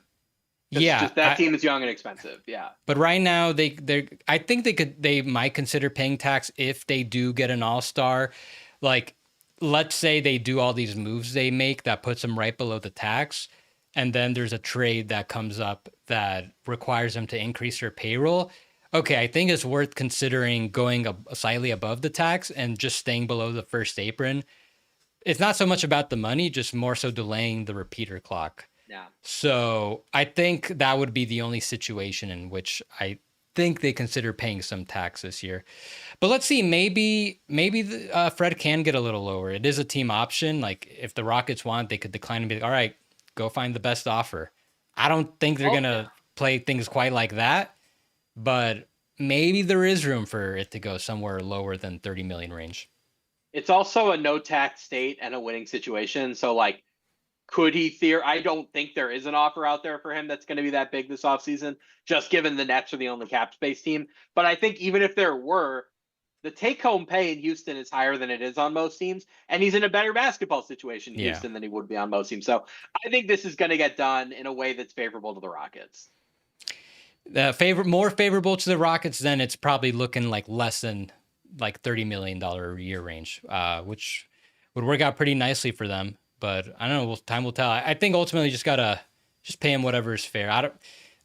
Speaker 2: Because
Speaker 1: Yeah,
Speaker 2: just that team is young and expensive. Yeah.
Speaker 1: but right now I think they might consider paying tax if they do get an all-star. Like, let's say they do all these moves they make that puts them right below the tax, and then there's a trade that comes up that requires them to increase their payroll. Okay, I think it's worth considering going slightly above the tax and just staying below the first apron. It's not so much about the money, just more so delaying the repeater clock.
Speaker 2: Yeah.
Speaker 1: So I think that would be the only situation in which I think they consider paying some tax this year. But let's see, maybe Fred can get a little lower. It is a team option. Like if the Rockets want, they could decline and be like, all right, go find the best offer. I don't think they're gonna play things quite like that, but maybe there is room for it to go somewhere lower than 30 million range.
Speaker 2: It's also a no tax state and a winning situation. So like, could he I don't think there is an offer out there for him that's going to be that big this offseason, just given the Nets are the only cap space team. But I think even if there were, the take home pay in Houston is higher than it is on most teams. And he's in a better basketball situation in Houston than he would be on most teams. So I think this is going to get done in a way that's favorable to the Rockets.
Speaker 1: More favorable to the Rockets, then it's probably looking like less than like $30 million a year range, which would work out pretty nicely for them. But I don't know. Time will tell. I think ultimately you just gotta pay him whatever is fair.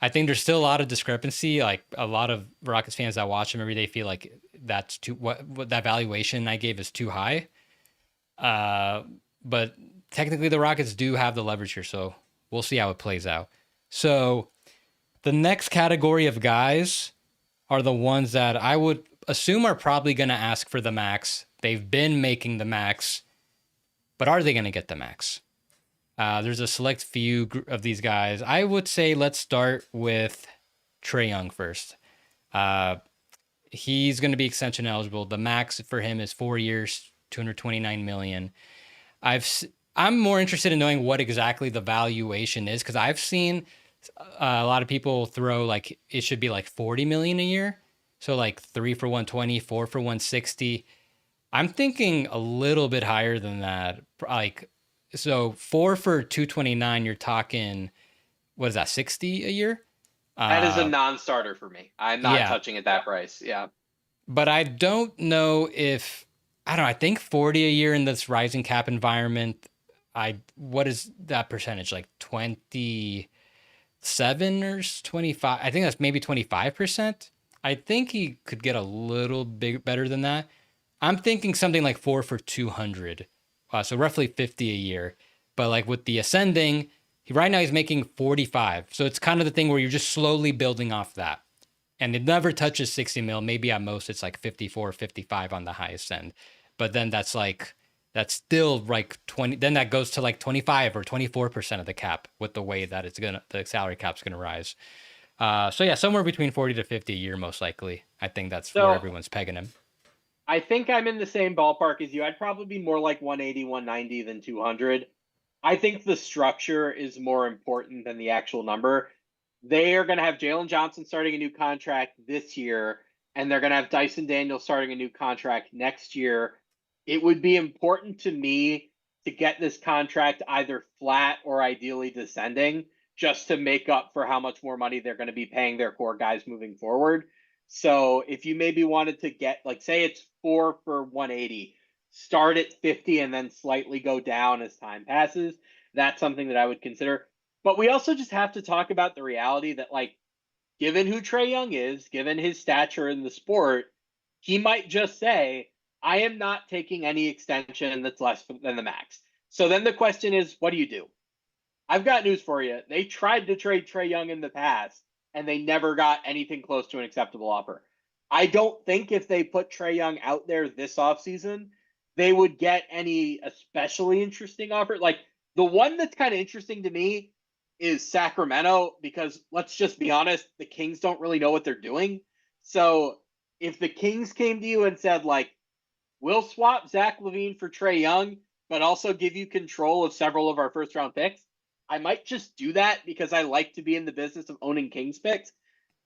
Speaker 1: I think there's still a lot of discrepancy. Like a lot of Rockets fans that watch him every day feel like that's too what that valuation I gave is too high. But technically the Rockets do have the leverage here, so we'll see how it plays out. So the next category of guys are the ones that I would assume are probably going to ask for the max. They've been making the max, but are they going to get the max? There's a select few of these guys. I would say let's start with Trae Young first. He's going to be extension eligible. The max for him is 4 years, $229 million. I'm more interested in knowing what exactly the valuation is because I've seen a lot of people throw like it should be like 40 million a year. So like 3 for 120, 4 for 160. I'm thinking a little bit higher than that. Like, so 4 for 229, you're talking, what is that, 60 a year?
Speaker 2: That is a
Speaker 1: Uh,
Speaker 2: non-starter for me. I'm not
Speaker 1: yeah,
Speaker 2: touching at that price. Yeah.
Speaker 1: but I don't know if I don't know. I think 40 a year in this rising cap environment. What is that percentage? Like 27 or 25? I think that's maybe 25%. I think he could get a little big better than that. I'm thinking something like 4 for 200. So roughly 50 a year. But like with the ascending, right now he's making 45. So it's kind of the thing where you're just slowly building off that. And it never touches 60 mil. Maybe at most it's like 54, 55 on the highest end. But then that's still like 20. Then that goes to like 25 or 24% of the cap with the way that the salary cap's gonna rise. So yeah, somewhere between 40 to 50 a year, most likely. I think that's where
Speaker 2: So
Speaker 1: everyone's pegging him.
Speaker 2: I think I'm in the same ballpark as you. I'd probably be more like 180, 190 than 200. I think the structure is more important than the actual number. They are going to have Jalen Johnson starting a new contract this year, and they're going to have Dyson Daniels starting a new contract next year. It would be important to me to get this contract either flat or ideally descending, just to make up for how much more money they're going to be paying their core guys moving forward. So if you maybe wanted to get, like, say it's 4 for 180, start at 50 and then slightly go down as time passes, that's something that I would consider. But we also just have to talk about the reality that, like, given who Trae Young is, given his stature in the sport, he might just say, I am not taking any extension that's less than the max. So then the question is, what do you do? I've got news for you. They tried to trade Trae Young in the past, and they never got anything close to an acceptable offer. I don't think if they put Trae Young out there this offseason, they would get any especially interesting offer. Like, the one that's kind of interesting to me is Sacramento, because let's just be honest, the Kings don't really know what they're doing. So if the Kings came to you and said, like, we'll swap Zach LaVine for Trae Young, but also give you control of several of our first round picks, I might just do that because I like to be in the business of owning Kings picks.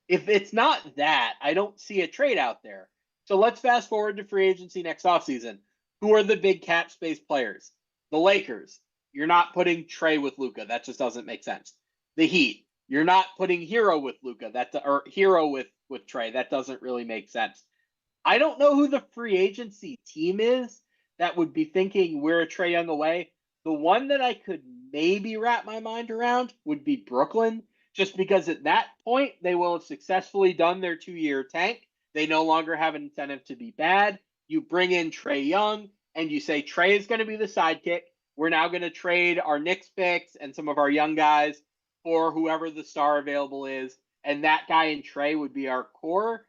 Speaker 2: If it's not that, I don't see a trade out there. So let's fast forward to free agency next offseason. Who are the big cap space players? The Lakers. You're not putting Trae with Luka. That just doesn't make sense. The Heat. You're not putting Hero with Luka. Or Hero with Trae. That doesn't really make sense. I don't know who the free agency team is that would be thinking we're a Trae Young away. The one that I could maybe wrap my mind around would be Brooklyn, just because at that point they will have successfully done their 2-year tank. They no longer have an incentive to be bad. You bring in Trae Young and you say Trae is going to be the sidekick. We're now going to trade our Knicks picks and some of our young guys for whoever the star available is. And that guy in Trae would be our core.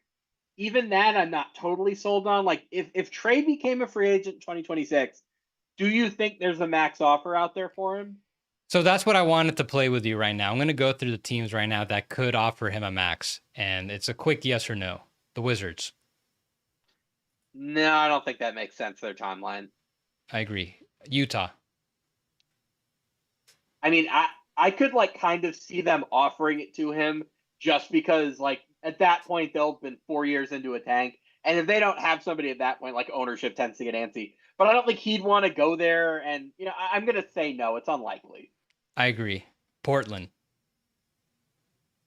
Speaker 2: Even that I'm not totally sold on. Like, if Trae became a free agent in 2026, do you think there's a max offer out there for him?
Speaker 1: So that's what I wanted to play with you right now. I'm going to go through the teams right now that could offer him a max, and it's a quick yes or no. The Wizards.
Speaker 2: No, I don't think that makes sense, their timeline.
Speaker 1: I agree. Utah.
Speaker 2: I mean, I could, like, kind of see them offering it to him just because, like, at that point they'll have been 4 years into a tank. And if they don't have somebody at that point, like, ownership tends to get antsy. But I don't think he'd want to go there. And, I'm going to say no. It's unlikely.
Speaker 1: I agree. Portland.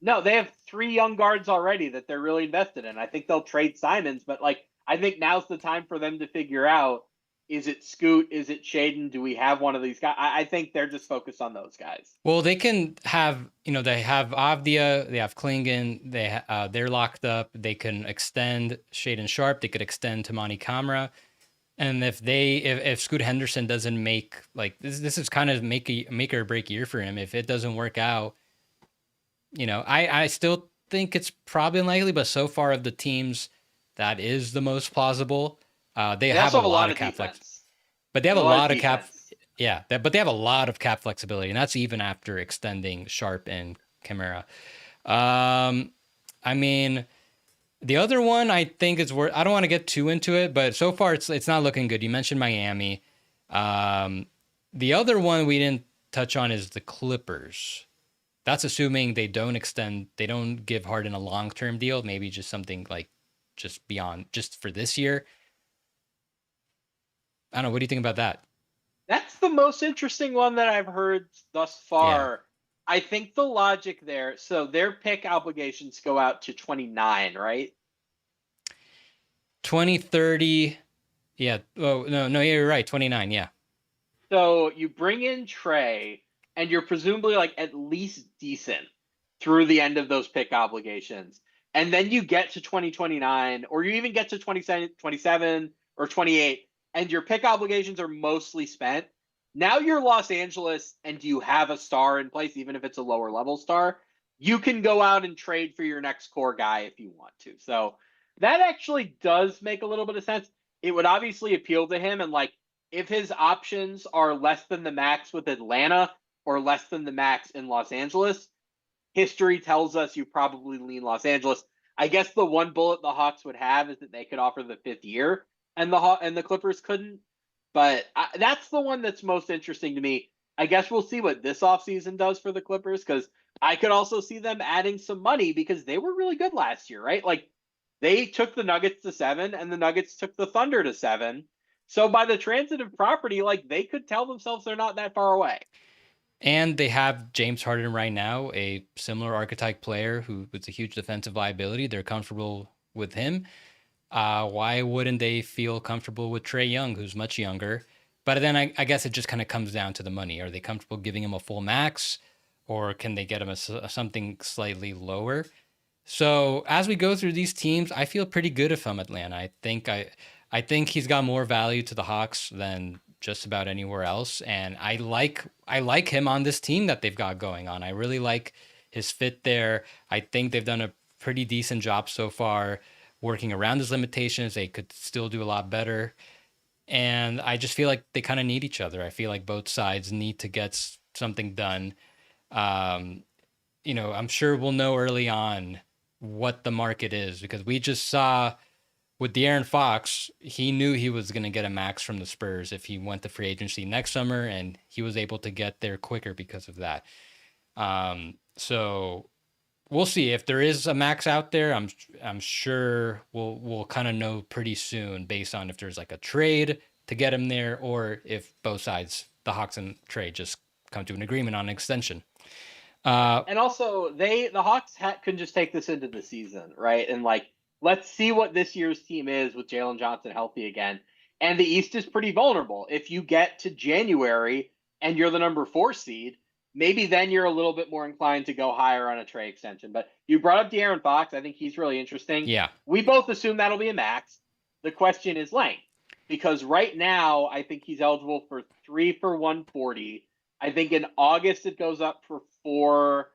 Speaker 2: No, they have 3 young guards already that they're really invested in. I think they'll trade Simons, but, like, I think now's the time for them to figure out, is it Scoot? Is it Shaden? Do we have one of these guys? I think they're just focused on those guys.
Speaker 1: Well, they can have, they have Avdia, they have Klingon, they're locked up. They can extend Shaden Sharp. They could extend Tamani Kamra. And if Scoot Henderson doesn't make, like, this is kind of make or break year for him. If it doesn't work out, I still think it's probably unlikely, but so far of the teams, that is the most plausible. They have a lot of cap flex, but they have a lot of cap. Yeah, but they have a lot of cap flexibility, and that's even after extending Sharp and Chimera. I mean, the other one I think is worth. I don't want to get too into it, but so far it's not looking good. You mentioned Miami. The other one we didn't touch on is the Clippers. That's assuming they don't give Harden a long-term deal, maybe just something like just for this year. I don't know. What do you think about that?
Speaker 2: That's the most interesting one that I've heard thus far. I think the logic there, so their pick obligations go out to 29, right?
Speaker 1: 2030. Yeah. Oh, no, you're right. 29. Yeah.
Speaker 2: So you bring in Trey, and you're presumably like at least decent through the end of those pick obligations. And then you get to 2029, or you even get to 27 or 28, and your pick obligations are mostly spent. Now you're Los Angeles, and you have a star in place, even if it's a lower level star. You can go out and trade for your next core guy if you want to. So that actually does make a little bit of sense. It would obviously appeal to him, and like if his options are less than the max with Atlanta or less than the max in Los Angeles, history tells us you probably lean Los Angeles. I guess the one bullet the Hawks would have is that they could offer the 5th year, and the Clippers couldn't. But that's the one that's most interesting to me. I guess we'll see what this offseason does for the Clippers, because I could also see them adding some money because they were really good last year, right? Like they took the Nuggets to 7, and the Nuggets took the Thunder to 7. So by the transitive property, like they could tell themselves they're not that far away.
Speaker 1: And they have James Harden right now, a similar archetype player who is a huge defensive liability. They're comfortable with him. Why wouldn't they feel comfortable with Trae Young, who's much younger? But then I guess it just kind of comes down to the money. Are they comfortable giving him a full max, or can they get him something slightly lower? So as we go through these teams, I feel pretty good if I'm Atlanta. I think he's got more value to the Hawks than just about anywhere else, and I like him on this team that they've got going on. I really like his fit there. I think they've done a pretty decent job so far working around his limitations. They could still do a lot better, and I just feel like they kind of need each other. I feel like both sides need to get something done. Um, I'm sure we'll know early on what the market is, because we just saw with De'Aaron Fox, he knew he was going to get a max from the Spurs if he went to free agency next summer, and he was able to get there quicker because of that. So we'll see if there is a max out there. I'm sure we'll kind of know pretty soon based on if there's like a trade to get him there, or if both sides, the Hawks and trade, just come to an agreement on an extension.
Speaker 2: And also, the Hawks couldn't just take this into the season, right? And like, let's see what this year's team is with Jalen Johnson healthy again. And the East is pretty vulnerable. If you get to January and you're the number 4 seed, maybe then you're a little bit more inclined to go higher on a trade extension. But you brought up De'Aaron Fox. I think he's really interesting.
Speaker 1: Yeah.
Speaker 2: We both assume that'll be a max. The question is length, because right now I think he's eligible for 3 for 140. I think in August it goes up for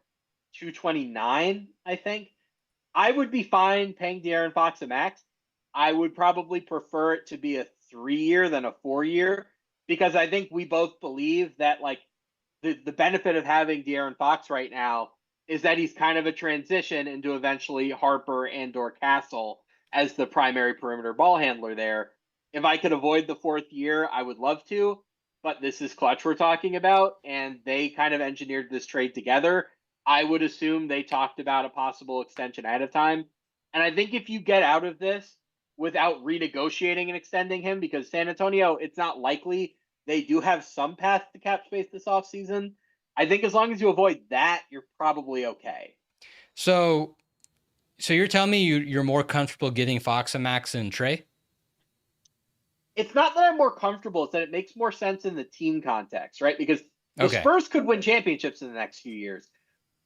Speaker 2: 229, I think. I would be fine paying De'Aaron Fox a max. I would probably prefer it to be a 3-year than a 4-year, because I think we both believe that like the benefit of having De'Aaron Fox right now is that he's kind of a transition into eventually Harper and or Castle as the primary perimeter ball handler there. If I could avoid the 4th year, I would love to, but this is Clutch we're talking about, and they kind of engineered this trade together. I would assume they talked about a possible extension ahead of time. And I think if you get out of this without renegotiating and extending him, because San Antonio, it's not likely they do have some path to cap space this offseason. I think as long as you avoid that, you're probably okay.
Speaker 1: So you're telling me you're more comfortable giving Fox a max than Trae?
Speaker 2: It's not that I'm more comfortable, it's that it makes more sense in the team context, right? Because the
Speaker 1: Okay.
Speaker 2: Spurs could win championships in the next few years.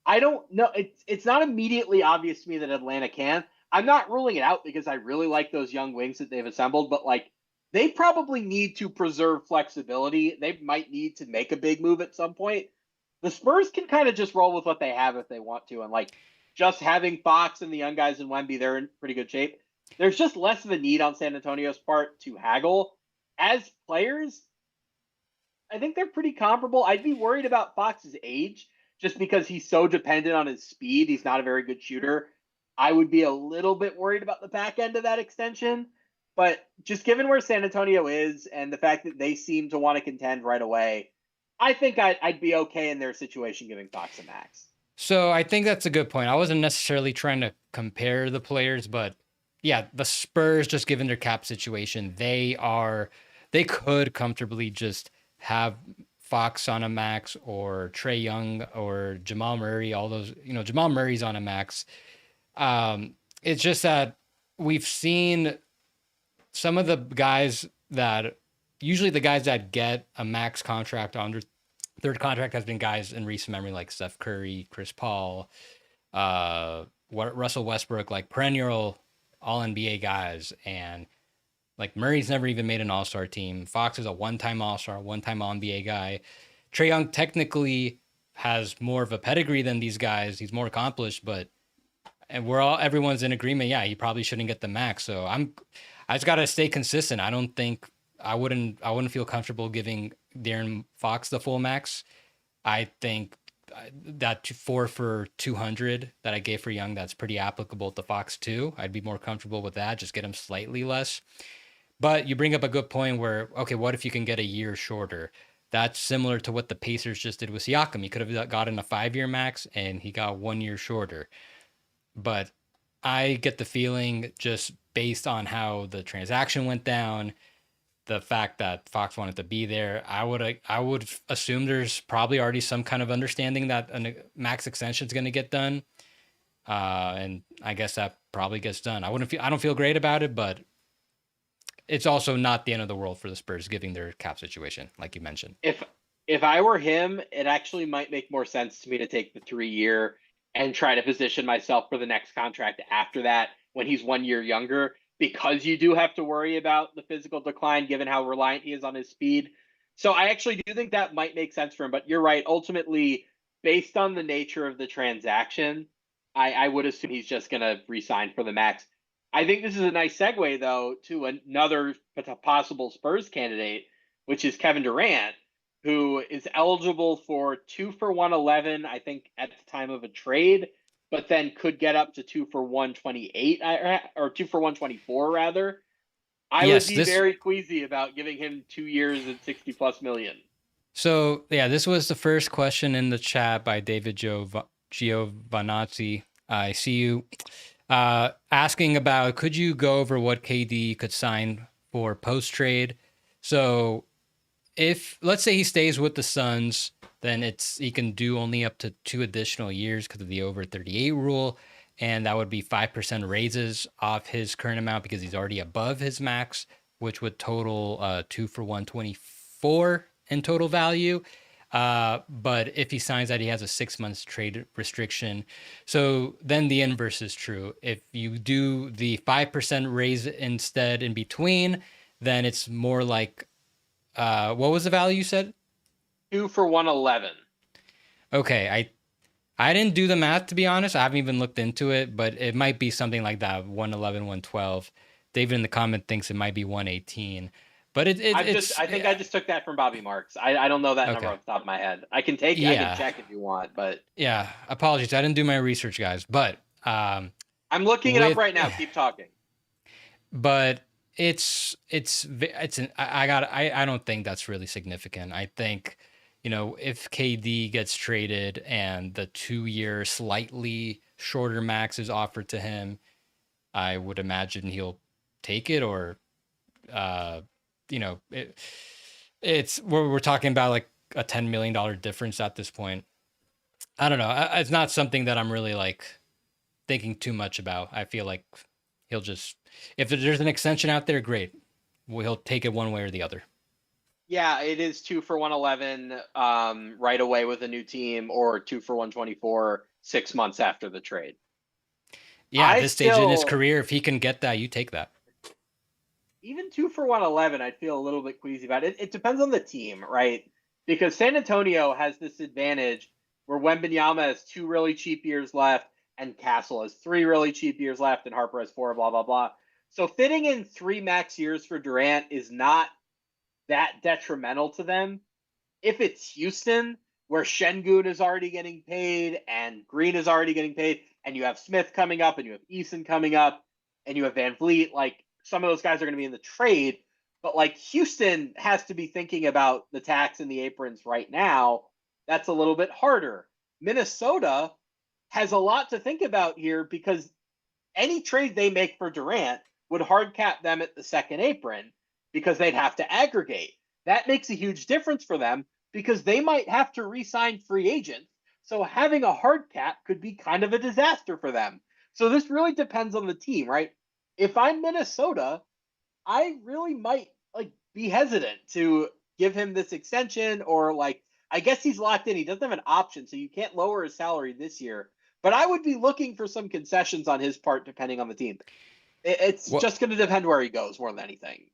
Speaker 2: I don't know. It's not immediately obvious to me that Atlanta can. I'm not ruling it out because I really like those young wings that they've assembled, but like they probably need to preserve flexibility. They might need to make a big move at some point. The Spurs can kind of just roll with what they have if they want to, and like just having Fox and the young guys in Wemby, they're in pretty good shape. There's just less of a need on San Antonio's part to haggle. As players, I think they're pretty comparable. I'd be worried about Fox's age just because he's so dependent on his speed. He's not a very good shooter. I would be a little bit worried about the back end of that extension. But just given where San Antonio is and the fact that they seem to want to contend right away, I think I'd be okay in their situation giving Fox a max.
Speaker 1: So I think that's a good point. I wasn't necessarily trying to compare the players, but yeah, the Spurs, just given their cap situation, they could comfortably just have Fox on a max or Trae Young or Jamal Murray, all those, Jamal Murray's on a max. It's just that we've seen some of the guys that usually the guys that get a max contract on their third contract has been guys in recent memory like Steph Curry, Chris Paul, Russell Westbrook, like perennial all NBA guys. And like Murray's never even made an all-star team. Fox is a one-time all-star, one-time all NBA guy. Trae Young technically has more of a pedigree than these guys. He's more accomplished, but everyone's in agreement. Yeah, he probably shouldn't get the max. So I just gotta stay consistent. I wouldn't feel comfortable giving De'Aaron Fox the full max. I think that 4 for 200 that I gave for Young, that's pretty applicable to Fox too. I'd be more comfortable with that. Just get him slightly less. But you bring up a good point where, okay, what if you can get a year shorter? That's similar to what the Pacers just did with Siakam. He could have gotten a 5-year max and he got 1 year shorter. But I get the feeling, just based on how the transaction went down, the fact that Fox wanted to be there, I would assume there's probably already some kind of understanding that a max extension is going to get done. And I guess that probably gets done. I don't feel great about it, but it's also not the end of the world for the Spurs given their cap situation, like you mentioned.
Speaker 2: If I were him, it actually might make more sense to me to take the 3-year and try to position myself for the next contract after that when he's 1 year younger, because you do have to worry about the physical decline given how reliant he is on his speed. So I actually do think that might make sense for him. But you're right. Ultimately, based on the nature of the transaction, I would assume he's just going to re-sign for the max. I think this is a nice segue, though, to another possible Spurs candidate, which is Kevin Durant, who is eligible for 2 for 111, I think, at the time of a trade, but then could get up to 2 for 128 or 2 for 124 rather. I would be very queasy about giving him 2 years and 60 plus million.
Speaker 1: So yeah, this was the first question in the chat by David Giovanazzi. I see you asking about, could you go over what KD could sign for post trade? So if let's say he stays with the Suns, then he can do only up to 2 additional years because of the over 38 rule. And that would be 5% raises off his current amount because he's already above his max, which would total 2 for 124 in total value. But if he signs that, he has a 6 months trade restriction. So then the inverse is true. If you do the 5% raise instead in between, then it's more like, what was the value you said?
Speaker 2: 2 for 111.
Speaker 1: Okay, I didn't do the math, to be honest. I haven't even looked into it, but it might be something like that, 111, 112. David in the comment thinks it might be 118. But I
Speaker 2: think I just took that from Bobby Marks. I don't know that number off the top of my head. I can check if you want, but
Speaker 1: yeah, apologies. I didn't do my research, guys. But
Speaker 2: I'm looking it up right now. Keep talking.
Speaker 1: But I don't think that's really significant. I think, if KD gets traded and the 2-year slightly shorter max is offered to him, I would imagine he'll take it, or we're talking about like a $10 million difference at this point. I don't know. It's not something that I'm really like thinking too much about. I feel like he'll just, if there's an extension out there, great. He'll take it one way or the other.
Speaker 2: Yeah, it is 2 for 111 right away with a new team, or 2 for 124 6 months after the trade.
Speaker 1: Yeah, at this stage in his career, if he can get that, you take that.
Speaker 2: Even 2 for 111, I'd feel a little bit queasy about it. It depends on the team, right? Because San Antonio has this advantage where Wembanyama has 2 really cheap years left, and Castle has 3 really cheap years left, and Harper has 4, blah, blah, blah. So fitting in 3 max years for Durant is not that detrimental to them. If it's Houston, where Şengün is already getting paid and Green is already getting paid, and you have Smith coming up and you have Eason coming up and you have Van Vliet, like some of those guys are going to be in the trade, but like Houston has to be thinking about the tax and the aprons right now. That's a little bit harder. Minnesota has a lot to think about here because any trade they make for Durant would hard cap them at the second apron because they'd have to aggregate. That makes a huge difference for them, because they might have to re-sign free agents. So having a hard cap could be kind of a disaster for them. So this really depends on the team, right? If I'm Minnesota, I really might like be hesitant to give him this extension, or like I guess he's locked in. He doesn't have an option, so you can't lower his salary this year. But I would be looking for some concessions on his part depending on the team. It's
Speaker 1: Well,
Speaker 2: just going to depend where he goes more than anything.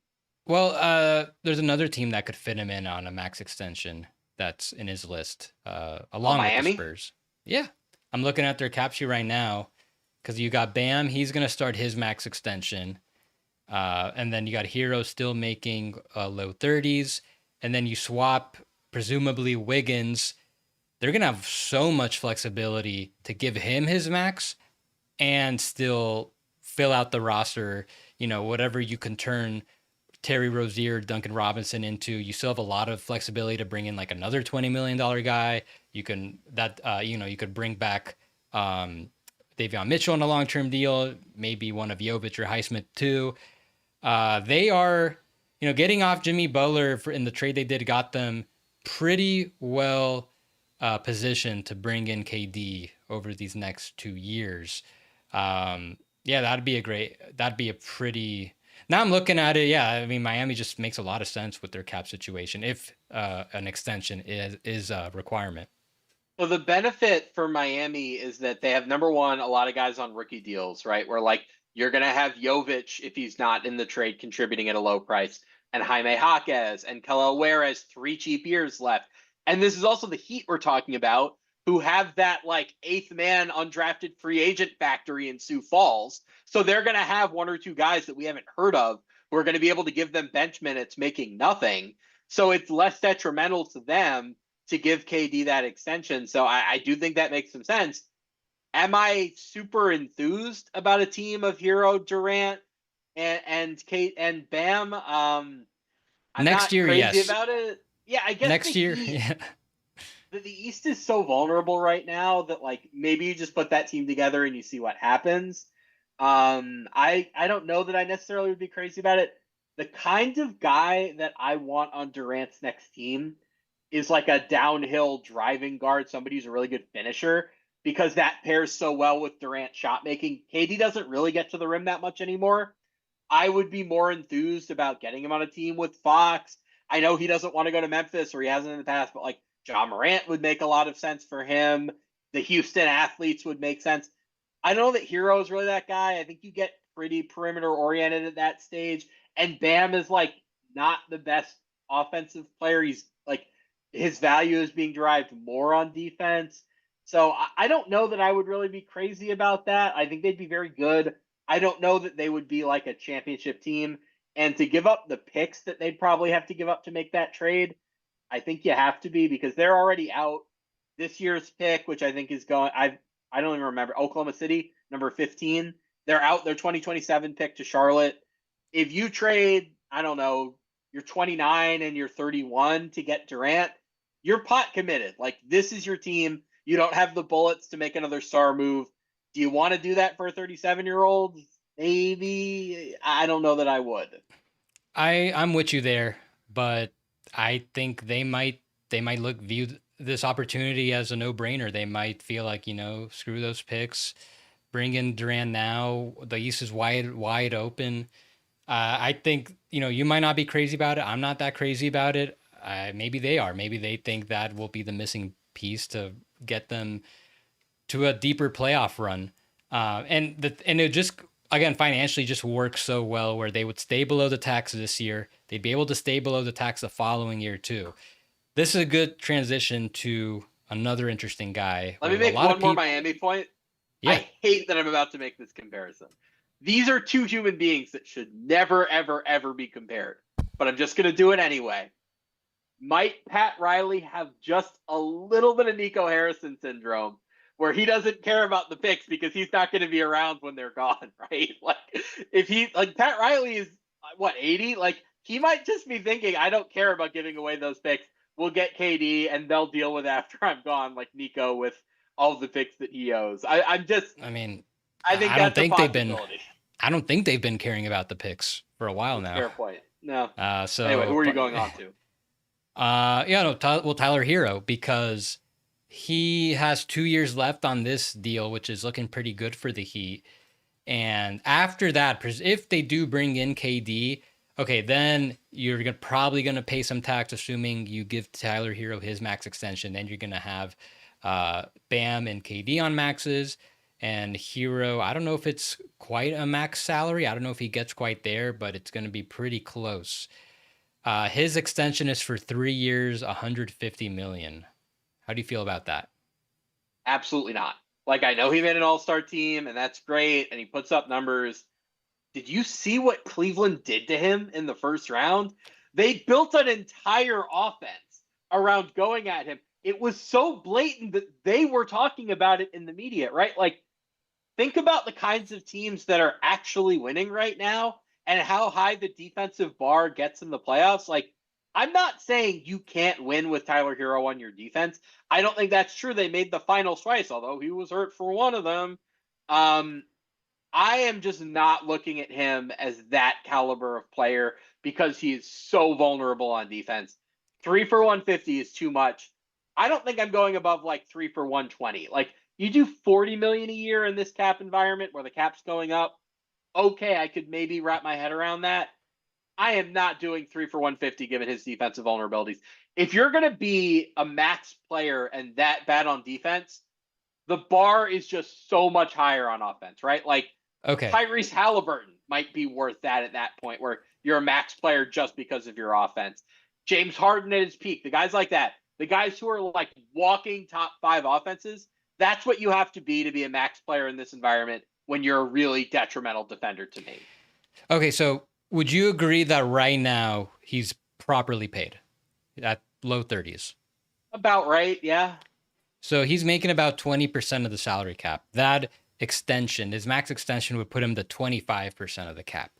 Speaker 1: there's another team that could fit him in on a max extension that's in his list,
Speaker 2: Oh,
Speaker 1: along with the
Speaker 2: Miami?
Speaker 1: Spurs. Yeah, I'm looking at their cap sheet right now because you got Bam. He's gonna start his max extension, and then you got Hero still making low 30s, and then you swap presumably Wiggins. They're gonna have so much flexibility to give him his max and still fill out the roster. You know, whatever you can turn Terry Rozier, Duncan Robinson into. You still have a lot of flexibility to bring in like another $20 million guy. You can you could bring back Davion Mitchell on a long-term deal, maybe one of Jovic or Highsmith too. They are, getting off Jimmy Butler in the trade they did got them pretty well positioned to bring in KD over these next 2 years. Yeah, that'd be a pretty. Now I'm looking at it. Yeah, I mean, Miami just makes a lot of sense with their cap situation if an extension is a requirement.
Speaker 2: So the benefit for Miami is that they have, number one, a lot of guys on rookie deals, right? Where like you're gonna have Jovic, if he's not in the trade, contributing at a low price, and Jaime Jaquez and Kelly Whereas 3 cheap years left. And this is also the Heat we're talking about, who have that like 8th man undrafted free agent factory in Sioux Falls. So they're gonna have 1 or 2 guys that we haven't heard of who are gonna be able to give them bench minutes making nothing. So it's less detrimental to them to give KD that extension. So I do think that makes some sense. Am I super enthused about a team of Hero, Durant, and Kate and Bam? I'm
Speaker 1: Next
Speaker 2: not
Speaker 1: year,
Speaker 2: crazy
Speaker 1: yes.
Speaker 2: about it. Yeah, I guess
Speaker 1: Next year, yeah.
Speaker 2: The East is so vulnerable right now that like maybe you just put that team together and you see what happens. I don't know that I necessarily would be crazy about it. The kind of guy that I want on Durant's next team is like a downhill driving guard, somebody who's a really good finisher, because that pairs so well with Durant shot making. KD doesn't really get to the rim that much anymore. I would be more enthused about getting him on a team with Fox. I know he doesn't want to go to Memphis, or he hasn't in the past, but like John Morant would make a lot of sense for him. The Houston athletes would make sense. I don't know that Hero is really that guy. I think you get pretty perimeter oriented at that stage. And Bam is like not the best offensive player. He's like his value is being derived more on defense. So I don't know that I would really be crazy about that. I think they'd be very good. I don't know that they would be like a championship team. And to give up the picks that they'd probably have to give up to make that trade, I think you have to be, because they're already out. This year's pick, which I think is going, I don't even remember, Oklahoma City, number 15. They're out their 2027 pick to Charlotte. If you trade, I don't know, you're 29 and you're 31 to get Durant, you're pot committed. Like, this is your team. You don't have the bullets to make another star move. Do you want to do that for a 37-year-old? Maybe. I don't know that I would.
Speaker 1: I'm with you there, but I think they might view this opportunity as a no-brainer. They might feel like, screw those picks, bring in Durant now. The East is wide open. I think, you might not be crazy about it. I'm not that crazy about it. Maybe they are. Maybe they think that will be the missing piece to get them to a deeper playoff run. And it just, again, financially just works so well where they would stay below the tax this year. They'd be able to stay below the tax the following year too. This is a good transition to another interesting guy.
Speaker 2: Let me make one more Miami point.
Speaker 1: Yeah.
Speaker 2: I hate that I'm about to make this comparison. These are 2 human beings that should never, ever, ever be compared. But I'm just going to do it anyway. Might Pat Riley have just a little bit of Nico Harrison syndrome, where he doesn't care about the picks because he's not going to be around when they're gone, right? Like, if he, like, Pat Riley is, 80? Like, he might just be thinking, I don't care about giving away those picks. We'll get KD and they'll deal with after I'm gone, like Nico with all the picks that he owes. I think that's a possibility.
Speaker 1: I don't think they've been caring about the picks for a while now.
Speaker 2: Fair point. No.
Speaker 1: So
Speaker 2: anyway, who are you going on to?
Speaker 1: Yeah, no, Tyler Hero, because he has 2 years left on this deal, which is looking pretty good for the Heat. And after that, if they do bring in KD, okay, then you're probably going to pay some tax, assuming you give Tyler Hero his max extension. Then you're going to have Bam and KD on maxes. And Hero, I don't know if it's quite a max salary. I don't know if he gets quite there, but it's going to be pretty close. His extension is for 3 years, 150 million. How do you feel about that?
Speaker 2: Absolutely not. Like, I know he made an all-star team, and that's great, and he puts up numbers. Did you see what Cleveland did to him in the first round? They built an entire offense around going at him. It was so blatant that they were talking about it in the media, right? Like, think about the kinds of teams that are actually winning right now and how high the defensive bar gets in the playoffs. Like, I'm not saying you can't win with Tyler Hero on your defense. I don't think that's true. They made the finals twice, although he was hurt for one of them. I am just not looking at him as that caliber of player because he is so vulnerable on defense. 3 for 150 is too much. I don't think I'm going above like 3 for 120. Like, you do 40 million a year in this cap environment where the cap's going up. Okay, I could maybe wrap my head around that. I am not doing 3 for 150 given his defensive vulnerabilities. If you're going to be a max player and that bad on defense, the bar is just so much higher on offense, right? Like,
Speaker 1: Okay.
Speaker 2: Tyrese Halliburton might be worth that at that point where you're a max player just because of your offense. James Harden at his peak, the guys like that, the guys who are like walking top 5 offenses, that's what you have to be a max player in this environment when you're a really detrimental defender to me.
Speaker 1: Okay, so would you agree that right now he's properly paid at low 30s?
Speaker 2: About right, yeah.
Speaker 1: So he's making about 20% of the salary cap. That extension, his max extension, would put him to 25% of the cap.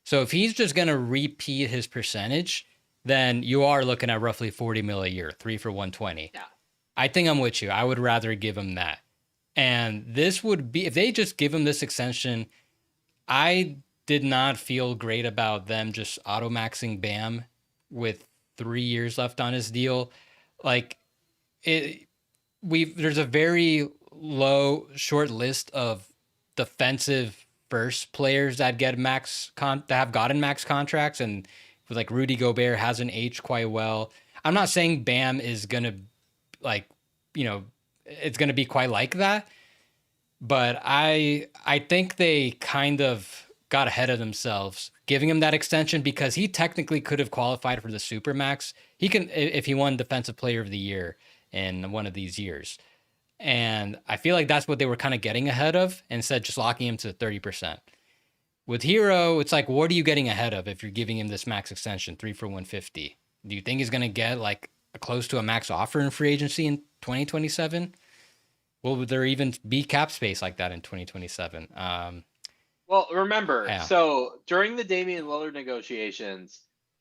Speaker 1: So if he's just going to repeat his percentage, then you are looking at roughly 40 mil a year, 3 for 120.
Speaker 2: Yeah.
Speaker 1: I think I'm with you. I would rather give him that. And this would be, if they just give him this extension, I did not feel great about them just auto maxing Bam with 3 years left on his deal. Like, there's a very short list of defensive first players that get that have gotten max contracts, and like Rudy Gobert hasn't aged quite well. I'm not saying Bam is gonna like, it's gonna be quite like that, but I think they kind of got ahead of themselves giving him that extension because he technically could have qualified for the Supermax. He can, if he won Defensive Player of the Year in one of these years. And I feel like that's what they were kind of getting ahead of, instead just locking him to 30%. With Hero, it's like, what are you getting ahead of if you're giving him this max extension, 3 for 150? Do you think he's going to get like close to a max offer in free agency in 2027? Will there even be cap space like that in 2027?
Speaker 2: Well, remember, so during the Damian Lillard negotiations,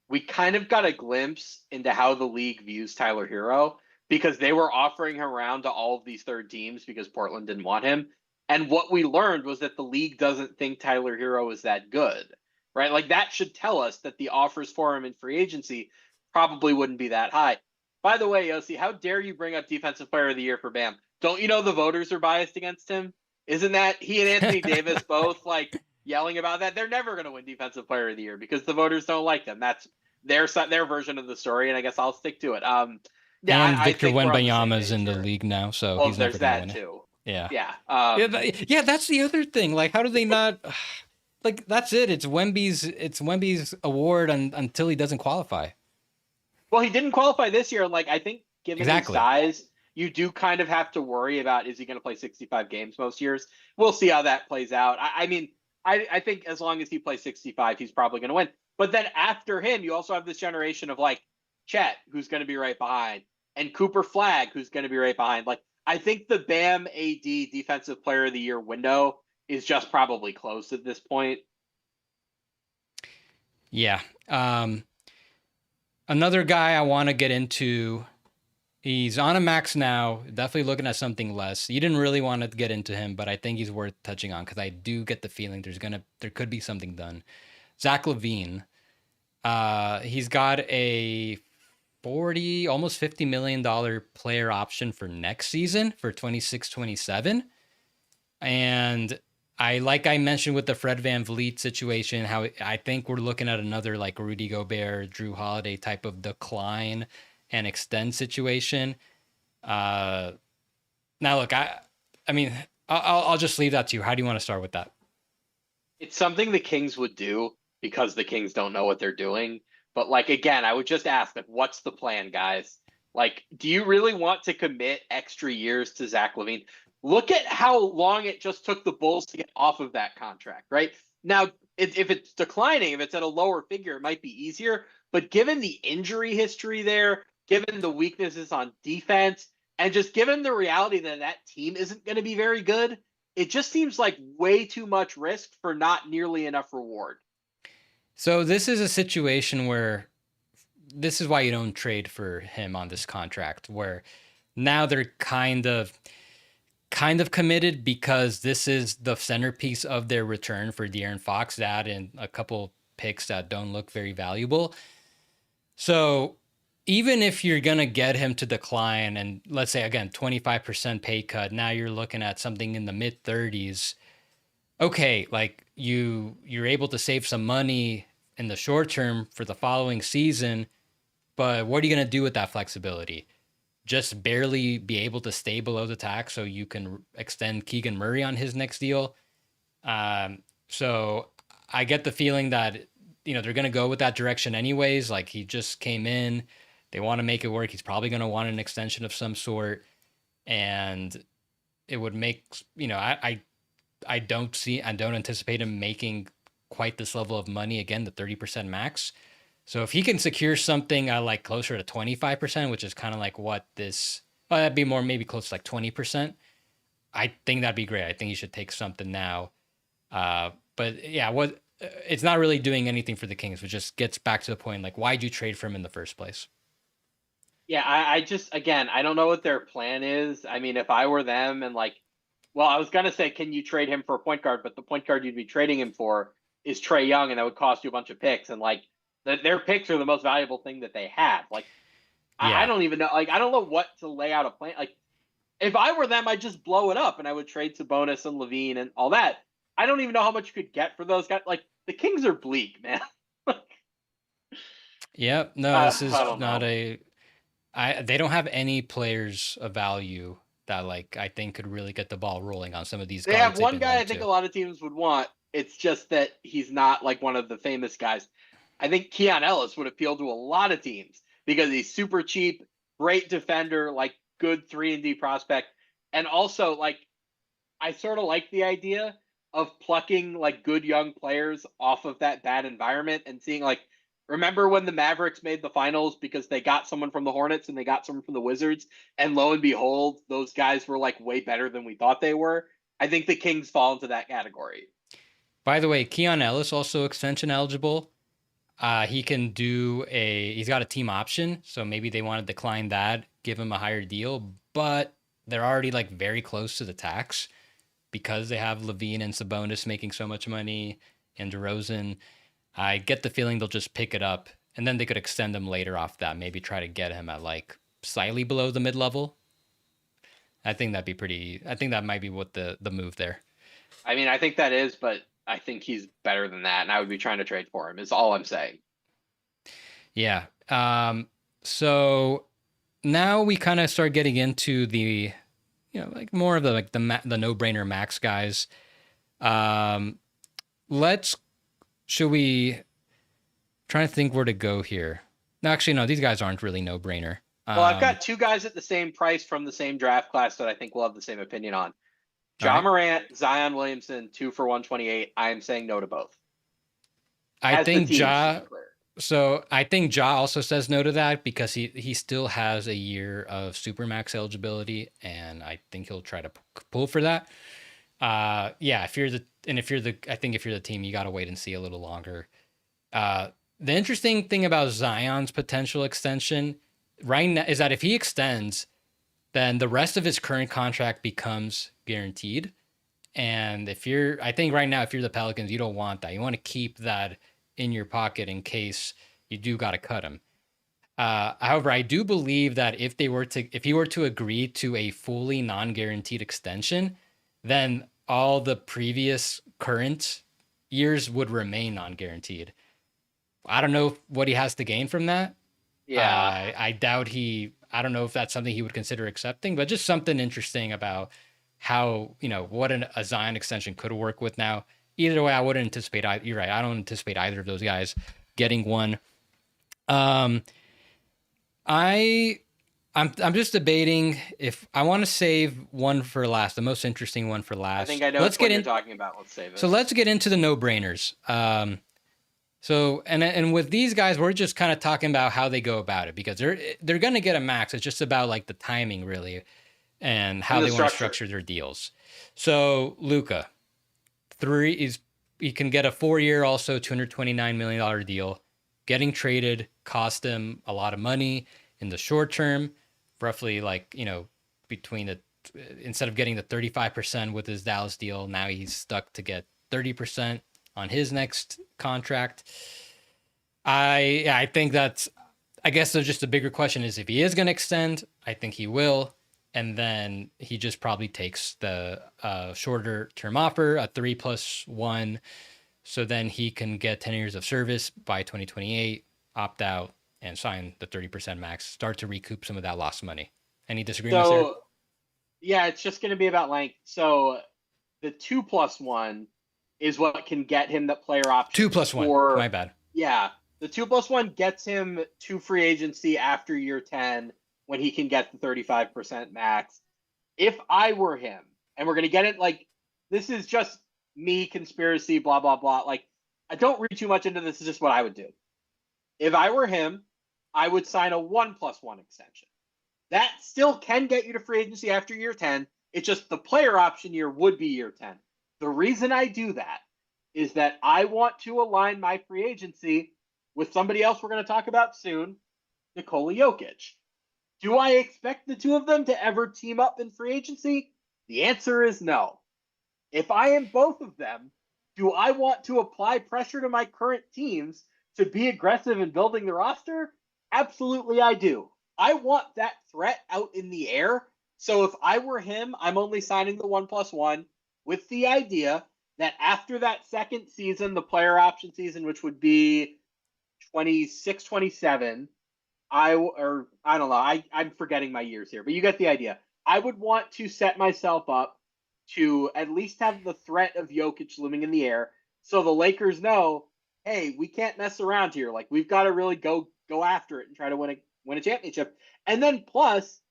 Speaker 2: we kind of got a glimpse into how the league views Tyler Hero because they were offering him around to all of these third teams because Portland didn't want him. And what we learned was that the league doesn't think Tyler Hero is that good, right? Like, that should tell us that the offers for him in free agency probably wouldn't be that high. By the way, Yossi, how dare you bring up Defensive Player of the Year for Bam? Don't you know the voters are biased against him? Isn't that he and Anthony Davis both like yelling about that? They're never going to win Defensive Player of the Year because the voters don't like them. That's their version of the story, and I guess I'll stick to it.
Speaker 1: Yeah, and Victor Wembanyama's in the league now, so
Speaker 2: he's never going to win it. Too.
Speaker 1: Yeah,
Speaker 2: yeah.
Speaker 1: That's the other thing. Like, how do they not? Like, that's it. It's Wemby's award until he doesn't qualify.
Speaker 2: Well, he didn't qualify this year. Like, I think given his size, you do kind of have to worry about, is he going to play 65 games most years? We'll see how that plays out. I mean, I think as long as he plays 65, he's probably going to win. But then after him, you also have this generation of like Chet, who's going to be right behind, and Cooper Flagg, who's going to be right behind. Like, I think the Bam AD Defensive Player of the Year window is just probably close at this point.
Speaker 1: Yeah. Another guy I want to get into, he's on a max now, definitely looking at something less. You didn't really want to get into him, but I think he's worth touching on because I do get the feeling there could be something done. Zach LaVine, he's got a almost $50 million player option for next season for 26-27. And like I mentioned with the Fred VanVleet situation, how I think we're looking at another like Rudy Gobert, Drew Holiday type of decline and extend situation. Now look, I mean, I'll just leave that to you. How do you want to start with that?
Speaker 2: It's something the Kings would do because the Kings don't know what they're doing. But like again, I would just ask, like, what's the plan, guys? Like, do you really want to commit extra years to Zach LaVine? Look at how long it just took the Bulls to get off of that contract, right? Now, if it's declining, if it's at a lower figure, it might be easier. But given the injury history there, given the weaknesses on defense, and just given the reality that that team isn't going to be very good, it just seems like way too much risk for not nearly enough reward.
Speaker 1: So this is a situation where this is why you don't trade for him on this contract, where now they're kind of committed because this is the centerpiece of their return for De'Aaron Fox, that and a couple picks that don't look very valuable. So even if you're going to get him to decline and let's say again 25% pay cut, now you're looking at something in the mid 30s. Okay, like you're able to save some money in the short term for the following season, but what are you going to do with that flexibility? Just barely be able to stay below the tax so you can extend Keegan Murray on his next deal. So I get the feeling that they're going to go with that direction anyways. Like he just came in, they want to make it work. He's probably going to want an extension of some sort, and it would make I don't anticipate him making quite this level of money again, the 30% max. So if he can secure something like closer to 25%, which is kind of like what this, that'd be more maybe close to like 20%. I think that'd be great. I think he should take something now. But yeah, it's not really doing anything for the Kings, which just gets back to the point, like, why'd you trade for him in the first place?
Speaker 2: Yeah, I just again, I don't know what their plan is. I mean, if I were them and like, well, I was gonna say, can you trade him for a point guard? But the point guard you'd be trading him for is Trae Young, and that would cost you a bunch of picks. And like, their picks are the most valuable thing that they have. Like, I
Speaker 1: Yeah.
Speaker 2: don't even know. Like, I don't know what to lay out a plan. Like, if I were them, I'd just blow it up and I would trade Sabonis and Levine and all that. I don't even know how much you could get for those guys. Like, the Kings are bleak, man.
Speaker 1: Yep. No, this
Speaker 2: I
Speaker 1: is
Speaker 2: don't
Speaker 1: not
Speaker 2: know.
Speaker 1: they don't have any players of value that like I think could really get the ball rolling on some of these
Speaker 2: They have
Speaker 1: guards they've
Speaker 2: one
Speaker 1: been
Speaker 2: guy I
Speaker 1: linked
Speaker 2: think a
Speaker 1: to.
Speaker 2: lot of teams would want. It's just that he's not like one of the famous guys. I think Keon Ellis would appeal to a lot of teams because he's super cheap, great defender, like good 3-and-D prospect. And also like I sort of like the idea of plucking like good young players off of that bad environment and seeing like remember when the Mavericks made the finals because they got someone from the Hornets and they got someone from the Wizards, and lo and behold those guys were like way better than we thought they were. I think the Kings fall into that category.
Speaker 1: By the way, Keon Ellis also extension eligible. He's got a team option, so maybe they want to decline that, give him a higher deal, but they're already like very close to the tax because they have Levine and Sabonis making so much money and DeRozan. I get the feeling they'll just pick it up and then they could extend him later off that, maybe try to get him at like slightly below the mid level. I think that might be what the move there.
Speaker 2: I mean, I think that is, but I think he's better than that, and I would be trying to trade for him. Is all I'm saying.
Speaker 1: Yeah. So now we kind of start getting into the, like more of the like the no brainer max guys. Um, let's should we try to think where to go here? No, actually, no. These guys aren't really no brainer.
Speaker 2: Well, I've got two guys at the same price from the same draft class that I think we'll have the same opinion on.
Speaker 1: All
Speaker 2: Ja
Speaker 1: right.
Speaker 2: Morant, Zion Williamson, 2 for 128. I am saying no to both.
Speaker 1: I
Speaker 2: As the
Speaker 1: think
Speaker 2: team, just to be
Speaker 1: Ja.
Speaker 2: clear.
Speaker 1: So I think Ja also says no to that because he still has a year of supermax eligibility, and I think he'll try to pull for that. Yeah. I think if you're the team, you got to wait and see a little longer. The interesting thing about Zion's potential extension right now is that if he extends, then the rest of his current contract becomes guaranteed. And I think right now, if you're the Pelicans, you don't want that. You want to keep that in your pocket in case you do got to cut him. However, I do believe that if he were to agree to a fully non-guaranteed extension, then all the previous current years would remain non-guaranteed. I don't know what he has to gain from that.
Speaker 2: Yeah.
Speaker 1: I doubt I don't know if that's something he would consider accepting, but just something interesting about how, what a Zion extension could work with now. Either way, I wouldn't anticipate, you're right. I don't anticipate either of those guys getting one. Um, I I'm just debating if I want to save one for last, the most interesting one for last.
Speaker 2: I think I know
Speaker 1: Let's
Speaker 2: which one
Speaker 1: get
Speaker 2: you're
Speaker 1: in.
Speaker 2: talking about. Let's save it.
Speaker 1: So let's get into the no-brainers. So and with these guys, we're just kind of talking about how they go about it because they're going to get a max. It's just about like the timing really and how
Speaker 2: And the
Speaker 1: they want to
Speaker 2: structure.
Speaker 1: structure their deals. So Luka, he can get a 4-year, also $229 million deal. Getting traded cost him a lot of money in the short term, roughly like, between instead of getting the 35% with his Dallas deal, now he's stuck to get 30% on his next contract. I think I guess there's just a bigger question is if he is going to extend, I think he will. And then he just probably takes the shorter term offer, a 3+1. So then he can get 10 years of service by 2028, opt out, and sign the 30% max, start to recoup some of that lost money. Any disagreements there?
Speaker 2: So yeah, it's just going to be about length. So the 2+1 is what can get him the player option.
Speaker 1: 2+1. My bad.
Speaker 2: Yeah, the 2+1 gets him to free agency after year 10 when he can get the 35% max. If I were him, and we're going to get it like this is just me conspiracy, blah, blah, blah. Like, I don't read too much into this. It's just what I would do. If I were him, I would sign a 1+1 extension. That still can get you to free agency after year 10. It's just the player option year would be year 10. The reason I do that is that I want to align my free agency with somebody else we're going to talk about soon, Nikola Jokic. Do I expect the two of them to ever team up in free agency? The answer is no. If I am both of them, do I want to apply pressure to my current teams to be aggressive in building the roster? Absolutely, I do. I want that threat out in the air. So if I were him, I'm only signing the 1+1 with the idea that after that second season, the player option season, which would be 26, 27, I don't know. I'm forgetting my years here, but you get the idea. I would want to set myself up to at least have the threat of Jokic looming in the air so the Lakers know, hey, we can't mess around here. Like, we've got to really go after it and try to win a championship. And then plus,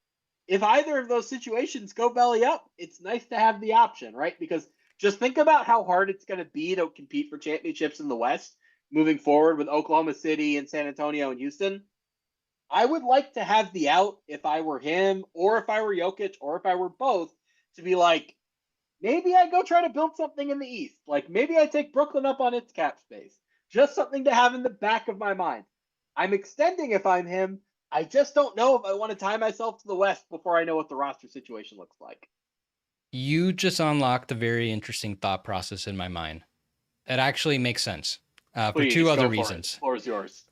Speaker 2: if either of those situations go belly up, it's nice to have the option, right? Because just think about how hard it's going to be to compete for championships in the West moving forward with Oklahoma City and San Antonio and Houston. I would like to have the out if I were him or if I were Jokic or if I were both to be like, maybe I go try to build something in the East. Like maybe I take Brooklyn up on its cap space. Just something to have in the back of my mind. I'm extending if I'm him. I just don't know if I want to tie myself to the West before I know what the roster situation looks like.
Speaker 1: You just unlocked a very interesting thought process in my mind. It actually makes sense for two other reasons.
Speaker 2: The floor is yours.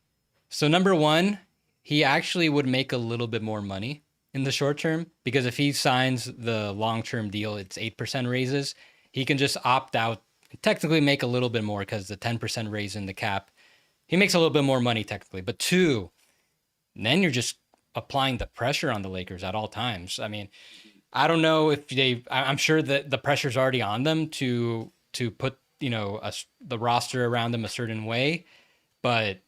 Speaker 1: So number one, he actually would make a little bit more money in the short term because if he signs the long-term deal, it's 8% raises. He can just opt out, technically make a little bit more because the 10% raise in the cap, he makes a little bit more money technically. But two, then you're just applying the pressure on the Lakers at all times. I mean, I don't know if I'm sure that the pressure's already on them to put, the roster around them a certain way, but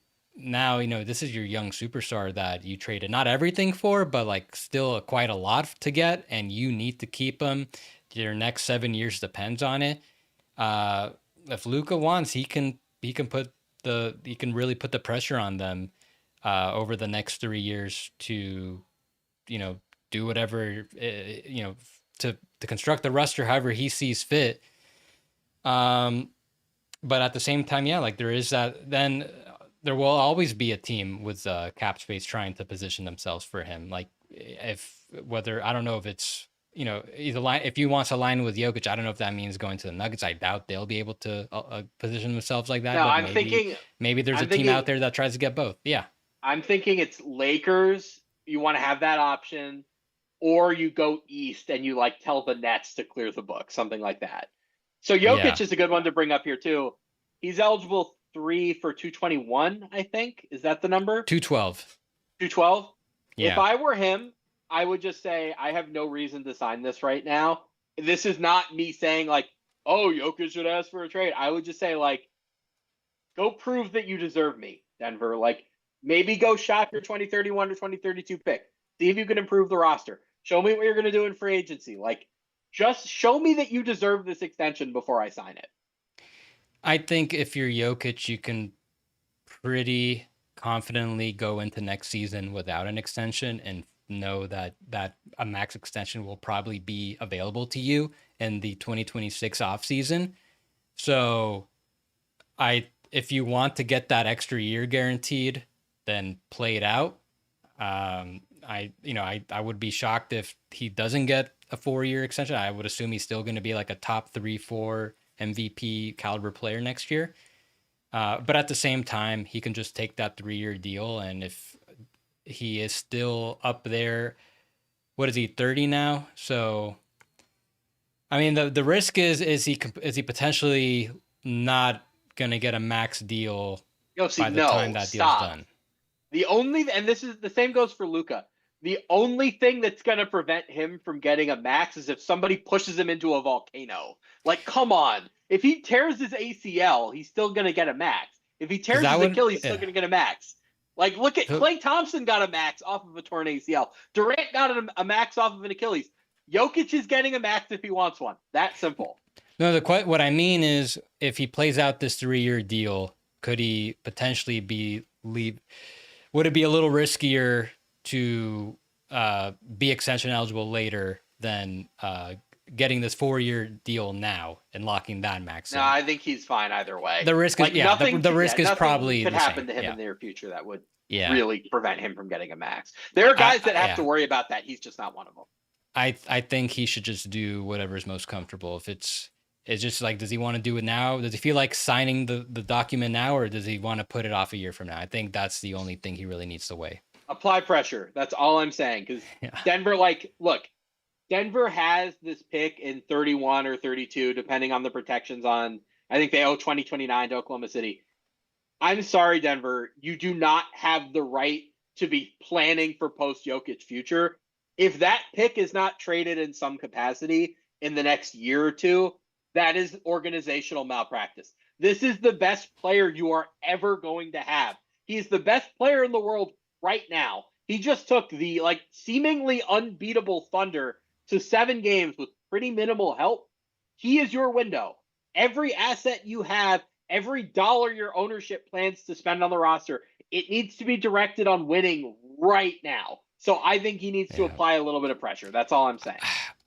Speaker 1: now, this is your young superstar that you traded not everything for, but like still quite a lot to get, and you need to keep him. Your next 7 years depends on it. If Luka wants, he can really put the pressure on them over the next 3 years to, do whatever, to construct the roster however he sees fit. But at the same time, yeah, like there is that, then there will always be a team with cap space trying to position themselves for him. Like I don't know if it's, if he wants to align with Jokic, I don't know if that means going to the Nuggets. I doubt they'll be able to position themselves like that.
Speaker 2: No,
Speaker 1: but maybe there's a team out there that tries to get both. Yeah.
Speaker 2: I'm thinking it's Lakers. You want to have that option, or you go east and you like tell the Nets to clear the book, something like that. So Jokic
Speaker 1: Yeah,
Speaker 2: is a good one to bring up here too. He's eligible 3 for 221, I think. Is that the number?
Speaker 1: 212.
Speaker 2: 212. If
Speaker 1: Yeah,
Speaker 2: I were him, I would just say I have no reason to sign this right now. This is not me saying like, oh, Jokic should ask for a trade. I would just say like, go prove that you deserve me, Denver. Like maybe go shop your 2031 or 2032 pick. See if you can improve the roster. Show me what you're going to do in free agency. Like just show me that you deserve this extension before I sign it.
Speaker 1: I think if you're Jokic, you can pretty confidently go into next season without an extension and know that a max extension will probably be available to you in the 2026 offseason. So if you want to get that extra year guaranteed, then play it out. I would be shocked if he doesn't get a 4-year extension. I would assume he's still going to be like a top 3-4 MVP caliber player next year. But at the same time, he can just take that 3-year deal. And if he is still up there, what is he, 30 now? So, I mean, the risk is he potentially not going to get a max deal
Speaker 2: Yo, see,
Speaker 1: by the time
Speaker 2: no,
Speaker 1: that deal's
Speaker 2: stop.
Speaker 1: done.
Speaker 2: The only, and this is the same goes for Luka. The only thing that's going to prevent him from getting a max is if somebody pushes him into a volcano. Like, come on. If he tears his ACL, he's still going to get a max. If he tears his Achilles, he's still going to get a max. Like, look at
Speaker 1: So-
Speaker 2: Klay Thompson got a max off of a torn ACL. Durant got a max off of an Achilles. Jokic is getting a max if he wants one. That simple.
Speaker 1: No, what I mean is, if he plays out this 3-year deal, could he potentially would it be a little riskier to be extension eligible later than getting this 4-year deal now and locking that max in?
Speaker 2: No, I think he's fine either way.
Speaker 1: The risk is
Speaker 2: Like, nothing
Speaker 1: the risk is
Speaker 2: nothing
Speaker 1: probably
Speaker 2: could
Speaker 1: the
Speaker 2: happen
Speaker 1: same.
Speaker 2: to him
Speaker 1: Yeah.
Speaker 2: in the near future that would
Speaker 1: Yeah.
Speaker 2: really prevent him from getting a max. There are guys that have
Speaker 1: yeah.
Speaker 2: to worry about that. He's just not one of them.
Speaker 1: I think he should just do whatever is most comfortable. If it's just like, does he want to do it now? Does he feel like signing the document now, or does he want to put it off a year from now? I think that's the only thing he really needs to weigh.
Speaker 2: Apply pressure. That's all I'm saying. Because
Speaker 1: Yeah.
Speaker 2: Denver, like, look, Denver has this pick in 31 or 32, depending on the protections on, I think they owe 2029 to Oklahoma City. I'm sorry, Denver. You do not have the right to be planning for post Jokic future. If that pick is not traded in some capacity in the next year or two, that is organizational malpractice. This is the best player you are ever going to have. He's the best player in the world right now. He just took the like seemingly unbeatable Thunder to 7 games with pretty minimal help. He is your window. Every asset you have, every dollar your ownership plans to spend on the roster, it needs to be directed on winning right now. So I think he needs to apply a little bit of pressure. That's all I'm saying.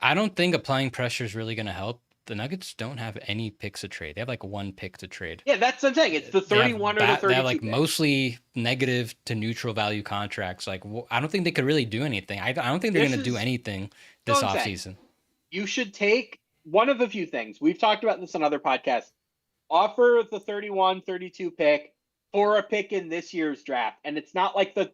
Speaker 1: I don't think applying pressure is really going to help. The Nuggets don't have any picks to trade. They have like 1 pick to trade.
Speaker 2: Yeah, that's what I'm saying. It's the 31 or the 32.
Speaker 1: They have like
Speaker 2: pick.
Speaker 1: mostly negative to neutral value contracts. Like, I don't think they could really do anything. I don't think they're going to do anything this offseason.
Speaker 2: You should take one of a few things. We've talked about this on other podcasts. Offer the 31, 32 pick for a pick in this year's draft. And it's not like the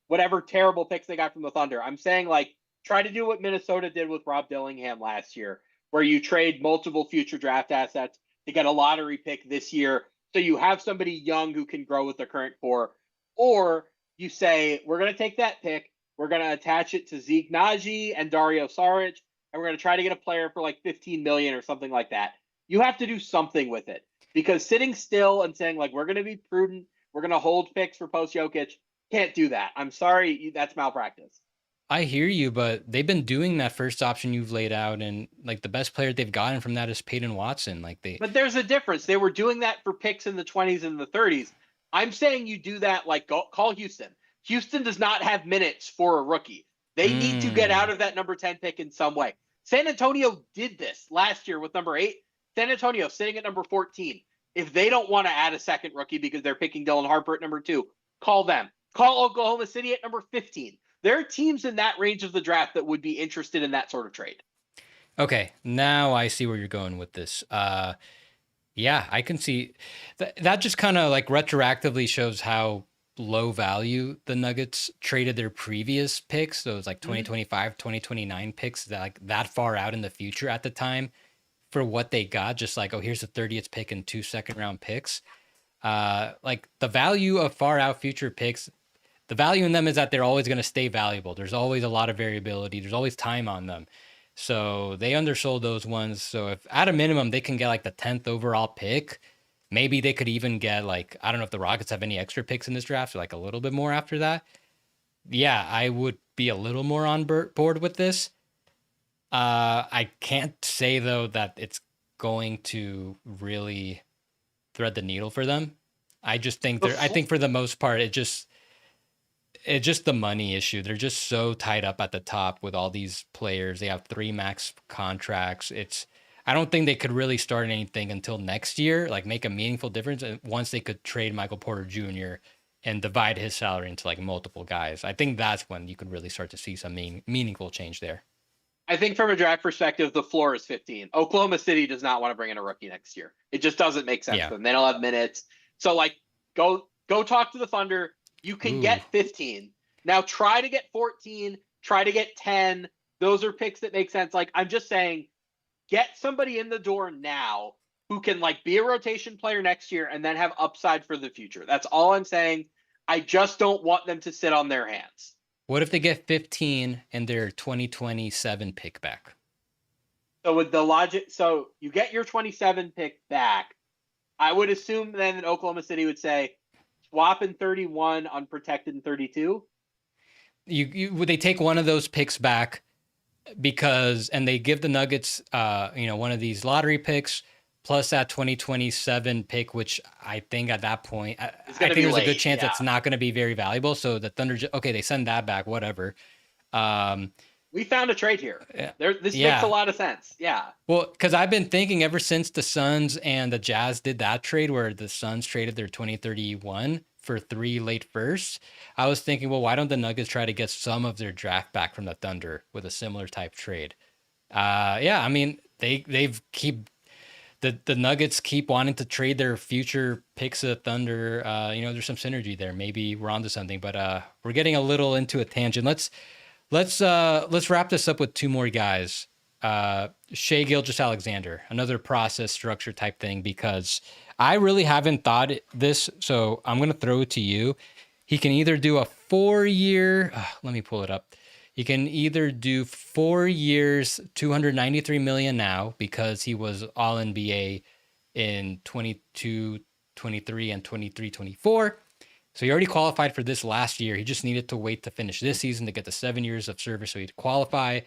Speaker 2: whatever terrible picks they got from the Thunder. I'm saying like try to do what Minnesota did with Rob Dillingham last year, where you trade multiple future draft assets to get a lottery pick this year. So you have somebody young who can grow with the current core. Or you say, we're going to take that pick. We're going to attach it to Zeke Naji and Dario Saric. And we're going to try to get a player for like 15 million or something like that. You have to do something with it, because sitting still and saying like, we're going to be prudent, we're going to hold picks for post Jokic, can't do that. I'm sorry. That's malpractice.
Speaker 1: I hear you, but they've been doing that first option you've laid out, and like the best player they've gotten from that is Peyton Watson.
Speaker 2: But there's a difference. They were doing that for picks in the 20s and the 30s. I'm saying you do that like call Houston. Houston does not have minutes for a rookie. They need to get out of that number 10 pick in some way. San Antonio did this last year with number 8. San Antonio sitting at number 14. If they don't want to add a second rookie because they're picking Dylan Harper at number 2, call them. Call Oklahoma City at number 15. There are teams in that range of the draft that would be interested in that sort of trade.
Speaker 1: Okay, now I see where you're going with this. Yeah, I can see that just kind of like retroactively shows how low value the Nuggets traded their previous picks, those like
Speaker 2: Mhm.
Speaker 1: 2025, 2029 picks that like that far out in the future at the time for what they got, just like, oh, here's the 30th pick and 2 second-round picks. Like the value of far out future picks, the value in them is that they're always going to stay valuable. There's always a lot of variability. There's always time on them. So they undersold those ones. So if at a minimum they can get like the 10th overall pick, maybe they could even get like, I don't know if the Rockets have any extra picks in this draft, so like a little bit more after that. Yeah, I would be a little more on board with this. I can't say though that it's going to really thread the needle for them. I just think
Speaker 2: The
Speaker 1: I
Speaker 2: fl-
Speaker 1: think for the most part, it's just the money issue. They're just so tied up at the top with all these players. They have 3 max contracts. I don't think they could really start anything until next year, like make a meaningful difference. And once they could trade Michael Porter Jr. and divide his salary into like multiple guys, I think that's when you could really start to see some meaningful change there.
Speaker 2: I think from a draft perspective, the floor is 15. Oklahoma City does not want to bring in a rookie next year. It just doesn't make sense
Speaker 1: Yeah.
Speaker 2: for them. They don't have minutes. So like go talk to the Thunder. You can
Speaker 1: Ooh.
Speaker 2: get 15. Now try to get 14, try to get 10. Those are picks that make sense. Like I'm just saying, get somebody in the door now who can like be a rotation player next year and then have upside for the future. That's all I'm saying. I just don't want them to sit on their hands.
Speaker 1: What if they get 15 and their 2027 pick back?
Speaker 2: So with the logic, so you get your 27 pick back. I would assume then that Oklahoma City would say swap in 31, unprotected in 32.
Speaker 1: Would they take one of those picks back and they give the Nuggets one of these lottery picks plus that 2027 pick, which I think at that point I think there's a good chance it's not going to be very valuable. So the Thunder, okay, they send that back, whatever.
Speaker 2: We found a trade here. This makes a lot of sense. Yeah.
Speaker 1: Well, because I've been thinking ever since the Suns and the Jazz did that trade where the Suns traded their 2031 for 3 late firsts, I was thinking, well, why don't the Nuggets try to get some of their draft back from the Thunder with a similar type trade? I mean, the Nuggets keep wanting to trade their future picks of the Thunder. There's some synergy there. Maybe we're onto something, but we're getting a little into a tangent. Let's wrap this up with 2 more guys. Shai Gilgeous-Alexander, another process structure type thing, because I really haven't thought this, so I'm going to throw it to you. He can either do a 4-year, let me pull it up. He can either do 4 years, $293 million now because he was all NBA in 22, 23, and 23, 24. So he already qualified for this last year. He just needed to wait to finish this season to get the 7 years of service so he'd qualify.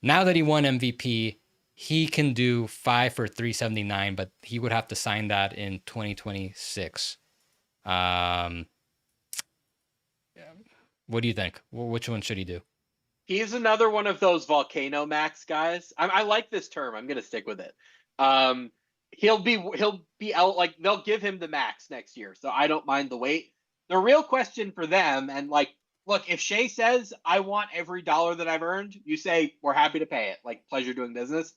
Speaker 1: Now that he won MVP, he can do 5 for $379, but he would have to sign that in 2026. What do you think? Which one should he do?
Speaker 2: He's another one of those volcano max guys. I like this term. I'm going to stick with it. He'll be out, like they'll give him the max next year. So I don't mind the wait. The real question for them, and like, look, if Shai says, I want every dollar that I've earned, you say, we're happy to pay it. Like, pleasure doing business.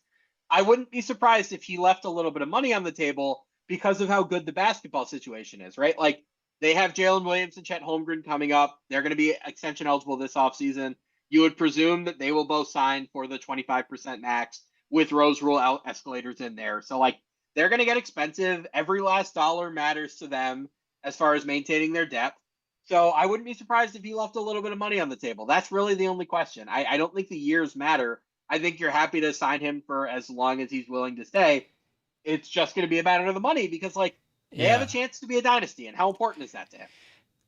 Speaker 2: I wouldn't be surprised if he left a little bit of money on the table because of how good the basketball situation is, right? Like, they have Jalen Williams and Chet Holmgren coming up. They're going to be extension eligible this offseason. You would presume that they will both sign for the 25% max with Rose Rule escalators in there. So, like, they're going to get expensive. Every last dollar matters to them as far as maintaining their depth. So I wouldn't be surprised if he left a little bit of money on the table. That's really the only question. I don't think the years matter. I think you're happy to sign him for as long as he's willing to stay. It's just going to be a matter of the money because, like, they have a chance to be a dynasty. And how important is that to him?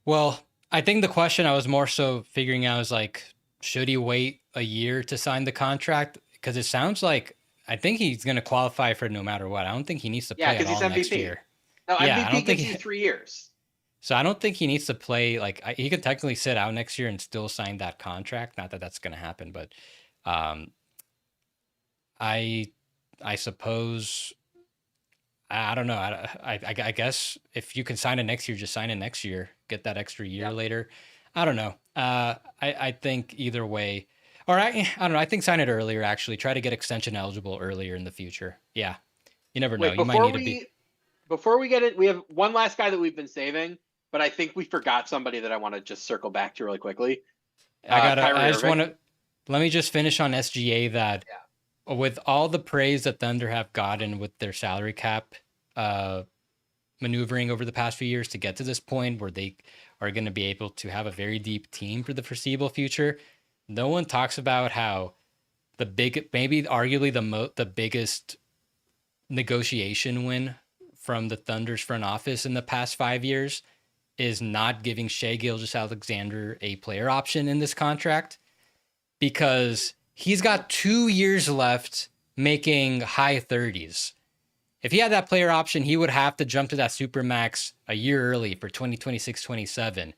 Speaker 1: Well, I think the question I was more so figuring out is, like, should he wait a year to sign the contract? Because it sounds like I think he's going to qualify for no matter what. I don't think he needs to play at all next year.
Speaker 2: No, MVP gives you 3 years.
Speaker 1: So I don't think he needs to play. Like, he could technically sit out next year and still sign that contract. Not that that's going to happen, but I suppose, I don't know. I guess if you can sign it next year, just sign it next year. Get that extra year later. I don't know. I think either way, or I don't know. I think sign it earlier. Actually, try to get extension eligible earlier in the future. Yeah, you never know. You might need to be.
Speaker 2: Before we get it, we have one last guy that we've been saving. but I think we forgot somebody that I want to just circle back to really quickly.
Speaker 1: I
Speaker 2: Kyrie
Speaker 1: just
Speaker 2: Irving.
Speaker 1: want to, let me just finish on SGA that with all the praise that Thunder have gotten with their salary cap maneuvering over the past few years to get to this point where they are going to be able to have a very deep team for the foreseeable future, no one talks about how maybe arguably the biggest negotiation win from the Thunder's front office in the past 5 years is not giving Shai Gilgeous-Alexander a player option in this contract, because he's got 2 years left making high 30s. If he had that player option, he would have to jump to that supermax a year early for 2026-27.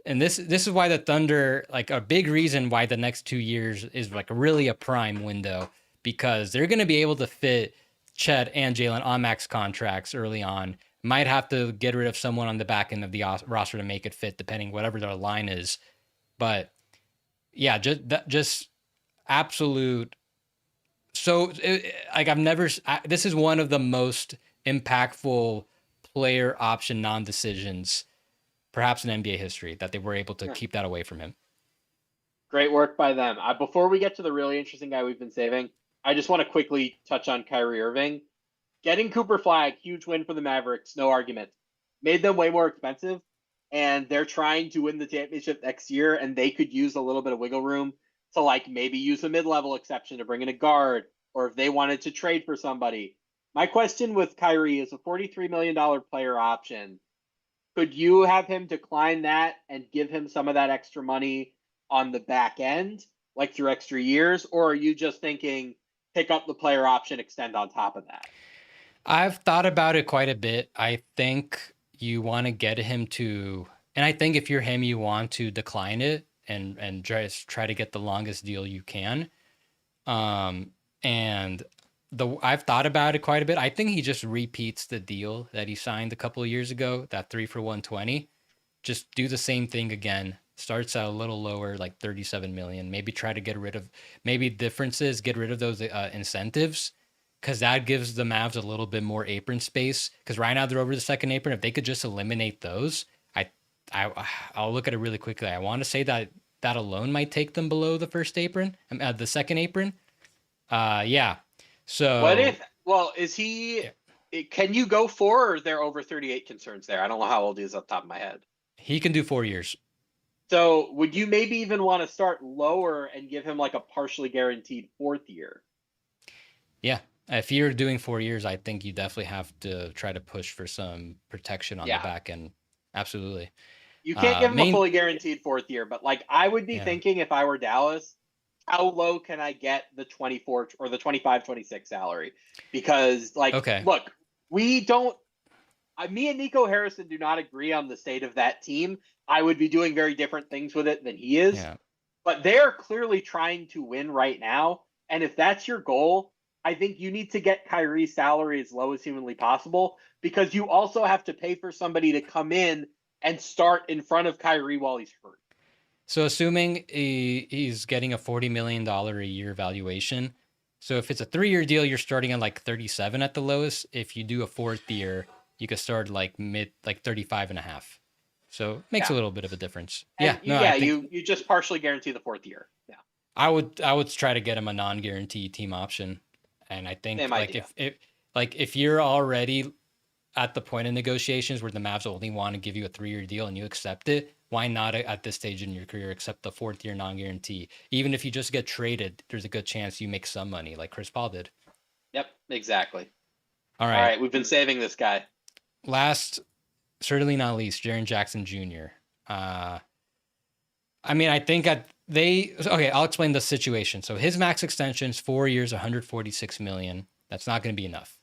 Speaker 1: And this is why the Thunder, like a big reason why the next 2 years is like really a prime window, because they're going to be able to fit Chet and Jalen on max contracts early on. Might have to get rid of someone on the back end of the roster to make it fit, depending whatever their line is. But yeah, just absolute. So like this is one of the most impactful player option non-decisions perhaps in NBA history, that they were able to keep that away from him.
Speaker 2: Great work by them. Before we get to the really interesting guy we've been saving, I just want to quickly touch on Kyrie Irving. Getting Cooper Flag, huge win for the Mavericks, no argument. Made them way more expensive, and they're trying to win the championship next year, and they could use a little bit of wiggle room to like maybe use a mid-level exception to bring in a guard, or if they wanted to trade for somebody. My question with Kyrie is a $43 million player option. Could you have him decline that and give him some of that extra money on the back end, like through extra years? Or are you just thinking pick up the player option, extend on top of that?
Speaker 1: I've thought about it quite a bit. I think you want to get him to, and I think if you're him, you want to decline it and just try to get the longest deal you can. And I've thought about it quite a bit. I think he just repeats the deal that he signed a couple of years ago, that 3 for 120. Just do the same thing again. Starts out a little lower, like 37 million. Maybe try to get rid of get rid of those incentives, because that gives the Mavs a little bit more apron space. Because right now they're over the second apron. If they could just eliminate those, I'll look at it really quickly. I want to say that alone might take them below the first apron, the second apron. Yeah. So
Speaker 2: what if? Well, is he? Yeah. Can you go 4, or are there over 38 concerns there? I don't know how old he is off the top of my head.
Speaker 1: He can do 4 years.
Speaker 2: So would you maybe even want to start lower and give him like a partially guaranteed 4th year?
Speaker 1: Yeah. If you're doing 4 years, I think you definitely have to try to push for some protection on the back end. Absolutely.
Speaker 2: You can't give him a fully guaranteed 4th year, but like I would be thinking if I were Dallas, how low can I get the 24 or the 25-26 salary? Because like, look, we don't, me and Nico Harrison do not agree on the state of that team. I would be doing very different things with it than he is. Yeah. But they're clearly trying to win right now. And if that's your goal, I think you need to get Kyrie's salary as low as humanly possible, because you also have to pay for somebody to come in and start in front of Kyrie while he's hurt.
Speaker 1: So assuming he's getting a $40 million a year valuation. So if it's a 3-year deal, you're starting at like 37 at the lowest. If you do a 4th year, you could start like 35 and a half. So it makes a little bit of a difference.
Speaker 2: And you just partially guarantee the 4th year. Yeah.
Speaker 1: I would try to get him a non-guaranteed team option. And I think if you're already at the point of negotiations where the Mavs only want to give you a 3-year deal and you accept it, why not at this stage in your career accept the 4th year non-guarantee? Even if you just get traded, there's a good chance you make some money like Chris Paul did.
Speaker 2: Yep, exactly.
Speaker 1: All right.
Speaker 2: We've been saving this guy.
Speaker 1: Last, certainly not least, Jaren Jackson Jr. I think I'll explain the situation. So his max extension is 4 years, $146 million. That's not going to be enough.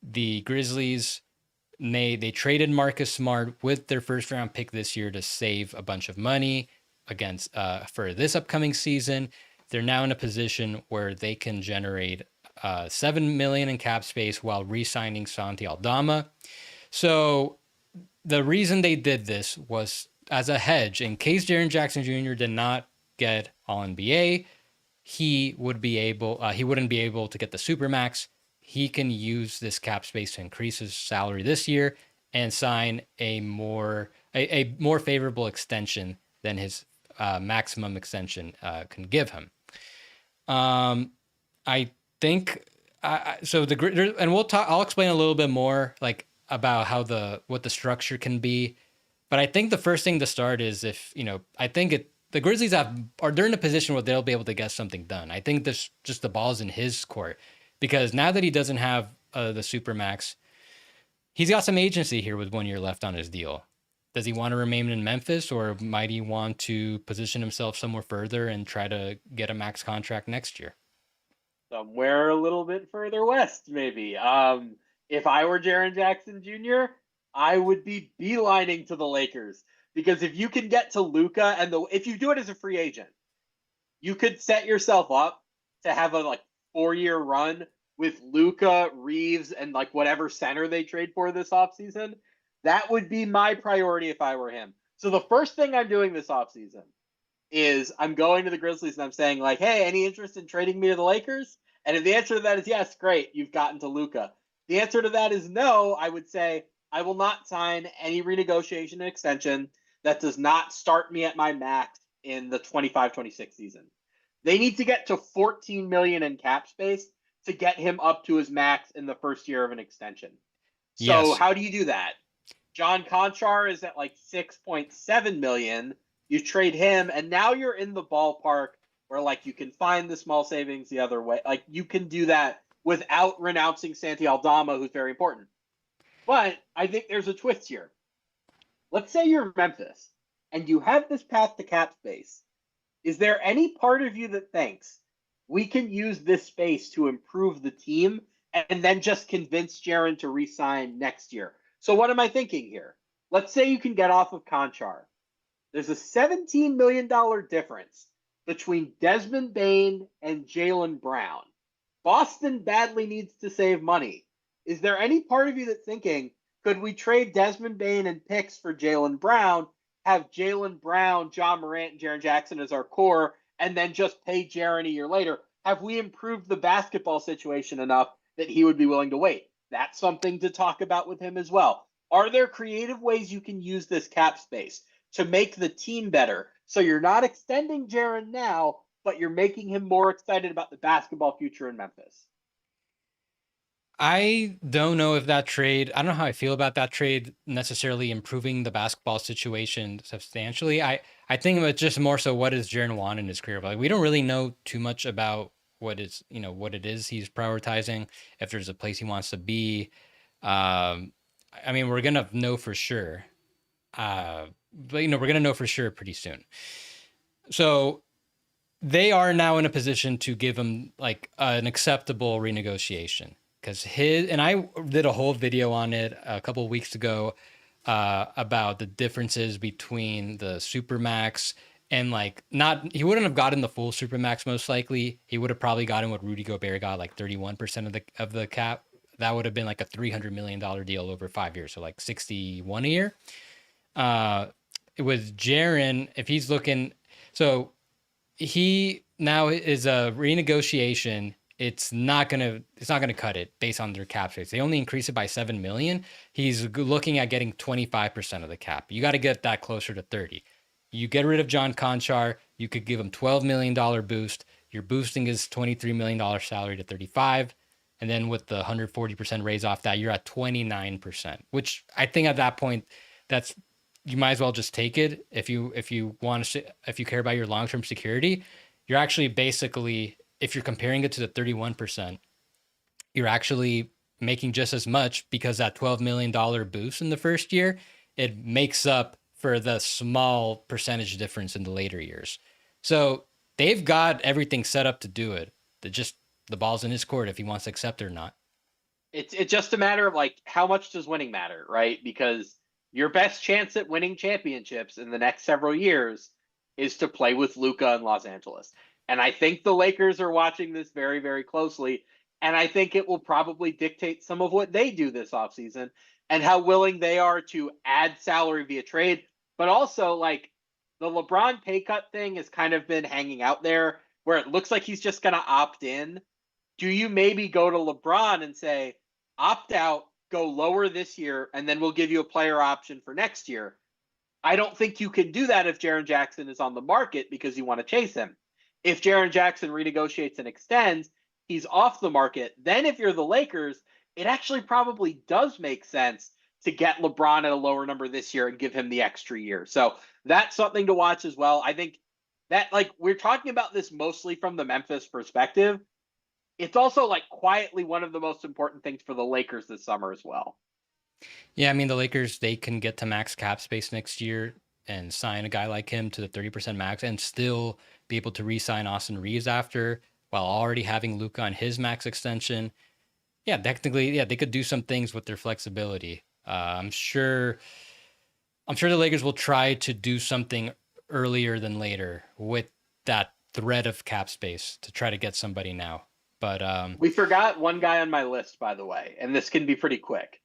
Speaker 1: The Grizzlies, they traded Marcus Smart with their first round pick this year to save a bunch of money for this upcoming season. They're now in a position where they can generate $7 million in cap space while re-signing Santi Aldama. So the reason they did this was as a hedge in case Jaren Jackson Jr. did not get All-NBA, he wouldn't be able to get the Supermax. He can use this cap space to increase his salary this year and sign a more a more favorable extension than his maximum extension can give him. I think so. And we'll talk. I'll explain a little bit more like about how what the structure can be. But I think the first thing to start is if I think the Grizzlies they're in a position where they'll be able to get something done. I think this just the ball's in his court because now that he doesn't have the Supermax, he's got some agency here with 1 year left on his deal. Does he want to remain in Memphis or might he want to position himself somewhere further and try to get a max contract next year?
Speaker 2: Somewhere a little bit further west, maybe. If I were Jaren Jackson Jr., I would be beelining to the Lakers because if you can get to Luka if you do it as a free agent, you could set yourself up to have a 4-year run with Luka, Reeves, and whatever center they trade for this offseason. That would be my priority if I were him. So the first thing I'm doing this offseason is I'm going to the Grizzlies and I'm saying hey, any interest in trading me to the Lakers? And if the answer to that is yes, great, you've gotten to Luka. The answer to that is no. I would say I will not sign any renegotiation extension that does not start me at my max in the 25-26 season. They need to get to $14 million in cap space to get him up to his max in the first year of an extension. So
Speaker 1: Yes.
Speaker 2: how do you do that? John Conchar is at $6.7 million. You trade him, and now you're in the ballpark where you can find the small savings the other way. You can do that without renouncing Santi Aldama, who's very important. But I think there's a twist here. Let's say you're Memphis and you have this path to cap space. Is there any part of you that thinks we can use this space to improve the team and then just convince Jaren to re-sign next year? So what am I thinking here? Let's say you can get off of Conchar. There's a $17 million difference between Desmond Bane and Jaylen Brown. Boston badly needs to save money. Is there any part of you that's thinking, could we trade Desmond Bane and picks for Jaylen Brown, have Jaylen Brown, John Morant, and Jaren Jackson as our core, and then just pay Jaren a year later? Have we improved the basketball situation enough that he would be willing to wait? That's something to talk about with him as well. Are there creative ways you can use this cap space to make the team better? So you're not extending Jaren now, but you're making him more excited about the basketball future in Memphis.
Speaker 1: I don't know if that trade, I don't know how I feel about that trade necessarily improving the basketball situation substantially. I think it's just more so what does Jaren want in his career? We don't really know too much about what it is he's prioritizing, if there's a place he wants to be. We're going to know for sure. But we're going to know for sure pretty soon. So they are now in a position to give him an acceptable renegotiation because I did a whole video on it a couple of weeks ago about the differences between the Supermax and he wouldn't have gotten the full Supermax most likely. He would have probably gotten what Rudy Gobert got, 31% of the cap. That would have been a $300 million deal over 5 years, so 61 a year. With Jaren, if he's looking, so he now is a renegotiation. It's not gonna cut it based on their cap space. They only increase it by $7 million. He's looking at getting 25% of the cap. You got to get that closer to 30. You get rid of John Conchar, you could give him $12 million boost. You're boosting his $23 million salary to 35. And then with the 140% raise off that, you're at 29%, which I think at that point, you might as well just take it. If you care about your long-term security, you're actually basically, if you're comparing it to the 31%, you're actually making just as much because that $12 million boost in the first year, it makes up for the small percentage difference in the later years. So they've got everything set up to do it. The ball's in his court if he wants to accept it or not.
Speaker 2: It's just a matter of how much does winning matter, right? Because your best chance at winning championships in the next several years is to play with Luka in Los Angeles. And I think the Lakers are watching this very, very closely. And I think it will probably dictate some of what they do this offseason and how willing they are to add salary via trade. But also, the LeBron pay cut thing has kind of been hanging out there where it looks like he's just going to opt in. Do you maybe go to LeBron and say, opt out, go lower this year, and then we'll give you a player option for next year? I don't think you can do that if Jaren Jackson is on the market because you want to chase him. If Jaren Jackson renegotiates and extends, he's off the market. Then if you're the Lakers, it actually probably does make sense to get LeBron at a lower number this year and give him the extra year. So that's something to watch as well. I think that, like, we're talking about this mostly from the Memphis perspective. It's also like quietly one of the most important things for the Lakers this summer as well.
Speaker 1: Yeah, I mean, the Lakers, they can get to max cap space next year and sign a guy like him to the 30% max and still be able to re-sign Austin Reeves after, while already having Luka on his max extension. Yeah, technically, yeah, they could do some things with their flexibility. I'm sure the Lakers will try to do something earlier than later with that thread of cap space to try to get somebody now. But
Speaker 2: We forgot one guy on my list, by the way, and this can be pretty quick.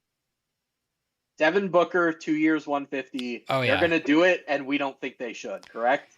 Speaker 2: Devin Booker, 2 years, 150.
Speaker 1: Oh,
Speaker 2: They're
Speaker 1: yeah.
Speaker 2: going to do it, and we don't think they should, correct?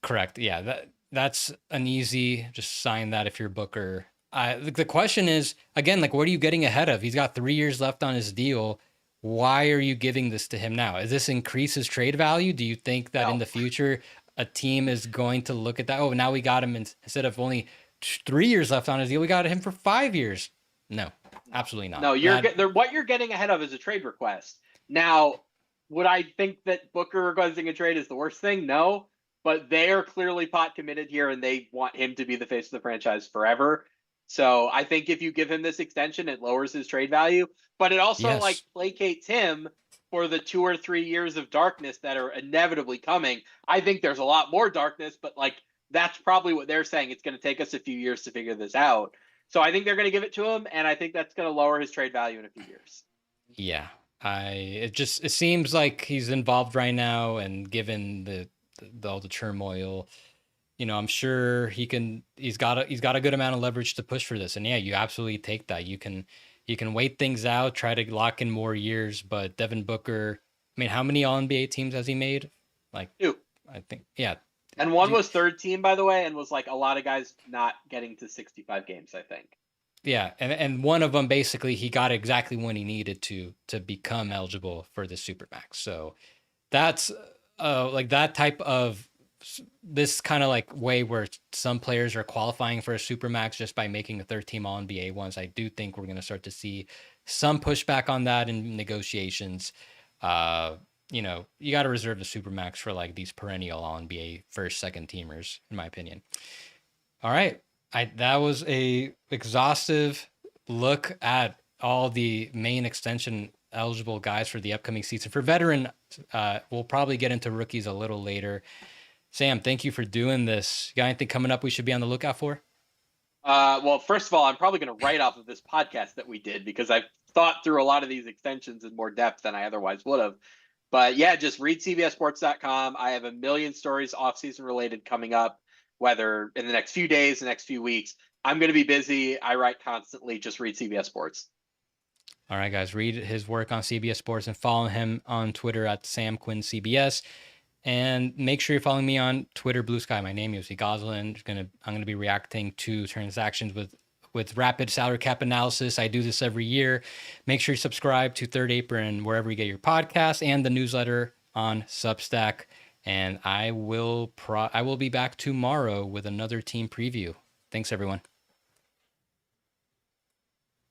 Speaker 1: Correct. Yeah, that's an easy, just sign that if you're Booker. The question is, again, like, what are you getting ahead of? He's got 3 years left on his deal. Why are you giving this to him now? Is this increase his trade value? Do you think that in the future a team is going to look at that? Oh, now we got him instead of only 3 years left on his deal, we got him for 5 years. No, absolutely not.
Speaker 2: No, what you're getting ahead of is a trade request. Now, would I think that Booker requesting a trade is the worst thing? No, but they are clearly pot committed here, and they want him to be the face of the franchise forever. So I think if you give him this extension, it lowers his trade value, but it also like placates him for the 2 or 3 years of darkness that are inevitably coming. I think there's a lot more darkness, but like that's probably what they're saying. It's going to take us a few years to figure this out. So I think they're going to give it to him, and I think that's going to lower his trade value in a few years.
Speaker 1: Yeah, it seems like he's involved right now, and given all the turmoil, I'm sure he's got a good amount of leverage to push for this. And yeah, you absolutely take that. You can wait things out, try to lock in more years. But Devin Booker, I mean, how many All NBA teams has he made? Like
Speaker 2: 2.
Speaker 1: I think, yeah.
Speaker 2: And one was third team, by the way, and was like a lot of guys not getting to 65 games, I think.
Speaker 1: Yeah, and one of them, basically, he got exactly when he needed to become eligible for the Supermax. So that's like that type of this kind of like way where some players are qualifying for a Supermax just by making a third team All NBA ones. I do think we're going to start to see some pushback on that in negotiations. You got to reserve the Supermax for like these perennial All NBA first, second teamers, in my opinion. All right. That was a exhaustive look at all the main extension eligible guys for the upcoming season. For veteran, we'll probably get into rookies a little later. Sam, thank you for doing this. You got anything coming up we should be on the lookout for?
Speaker 2: Well, first of all, I'm probably going to write off of this podcast that we did because I've thought through a lot of these extensions in more depth than I otherwise would have. But yeah, just read cbsports.com. I have a million stories off-season related coming up, whether in the next few days, the next few weeks. I'm going to be busy. I write constantly. Just read CBS Sports.
Speaker 1: All right, guys, read his work on CBS Sports and follow him on Twitter at Sam Quinn CBS. And make sure you're following me on Twitter, Blue Sky. My name is Goslin. I'm gonna be reacting to transactions with rapid salary cap analysis. I do this every year. Make sure you subscribe to Third Apron wherever you get your podcasts and the newsletter on Substack. And I will be back tomorrow with another team preview. Thanks, everyone.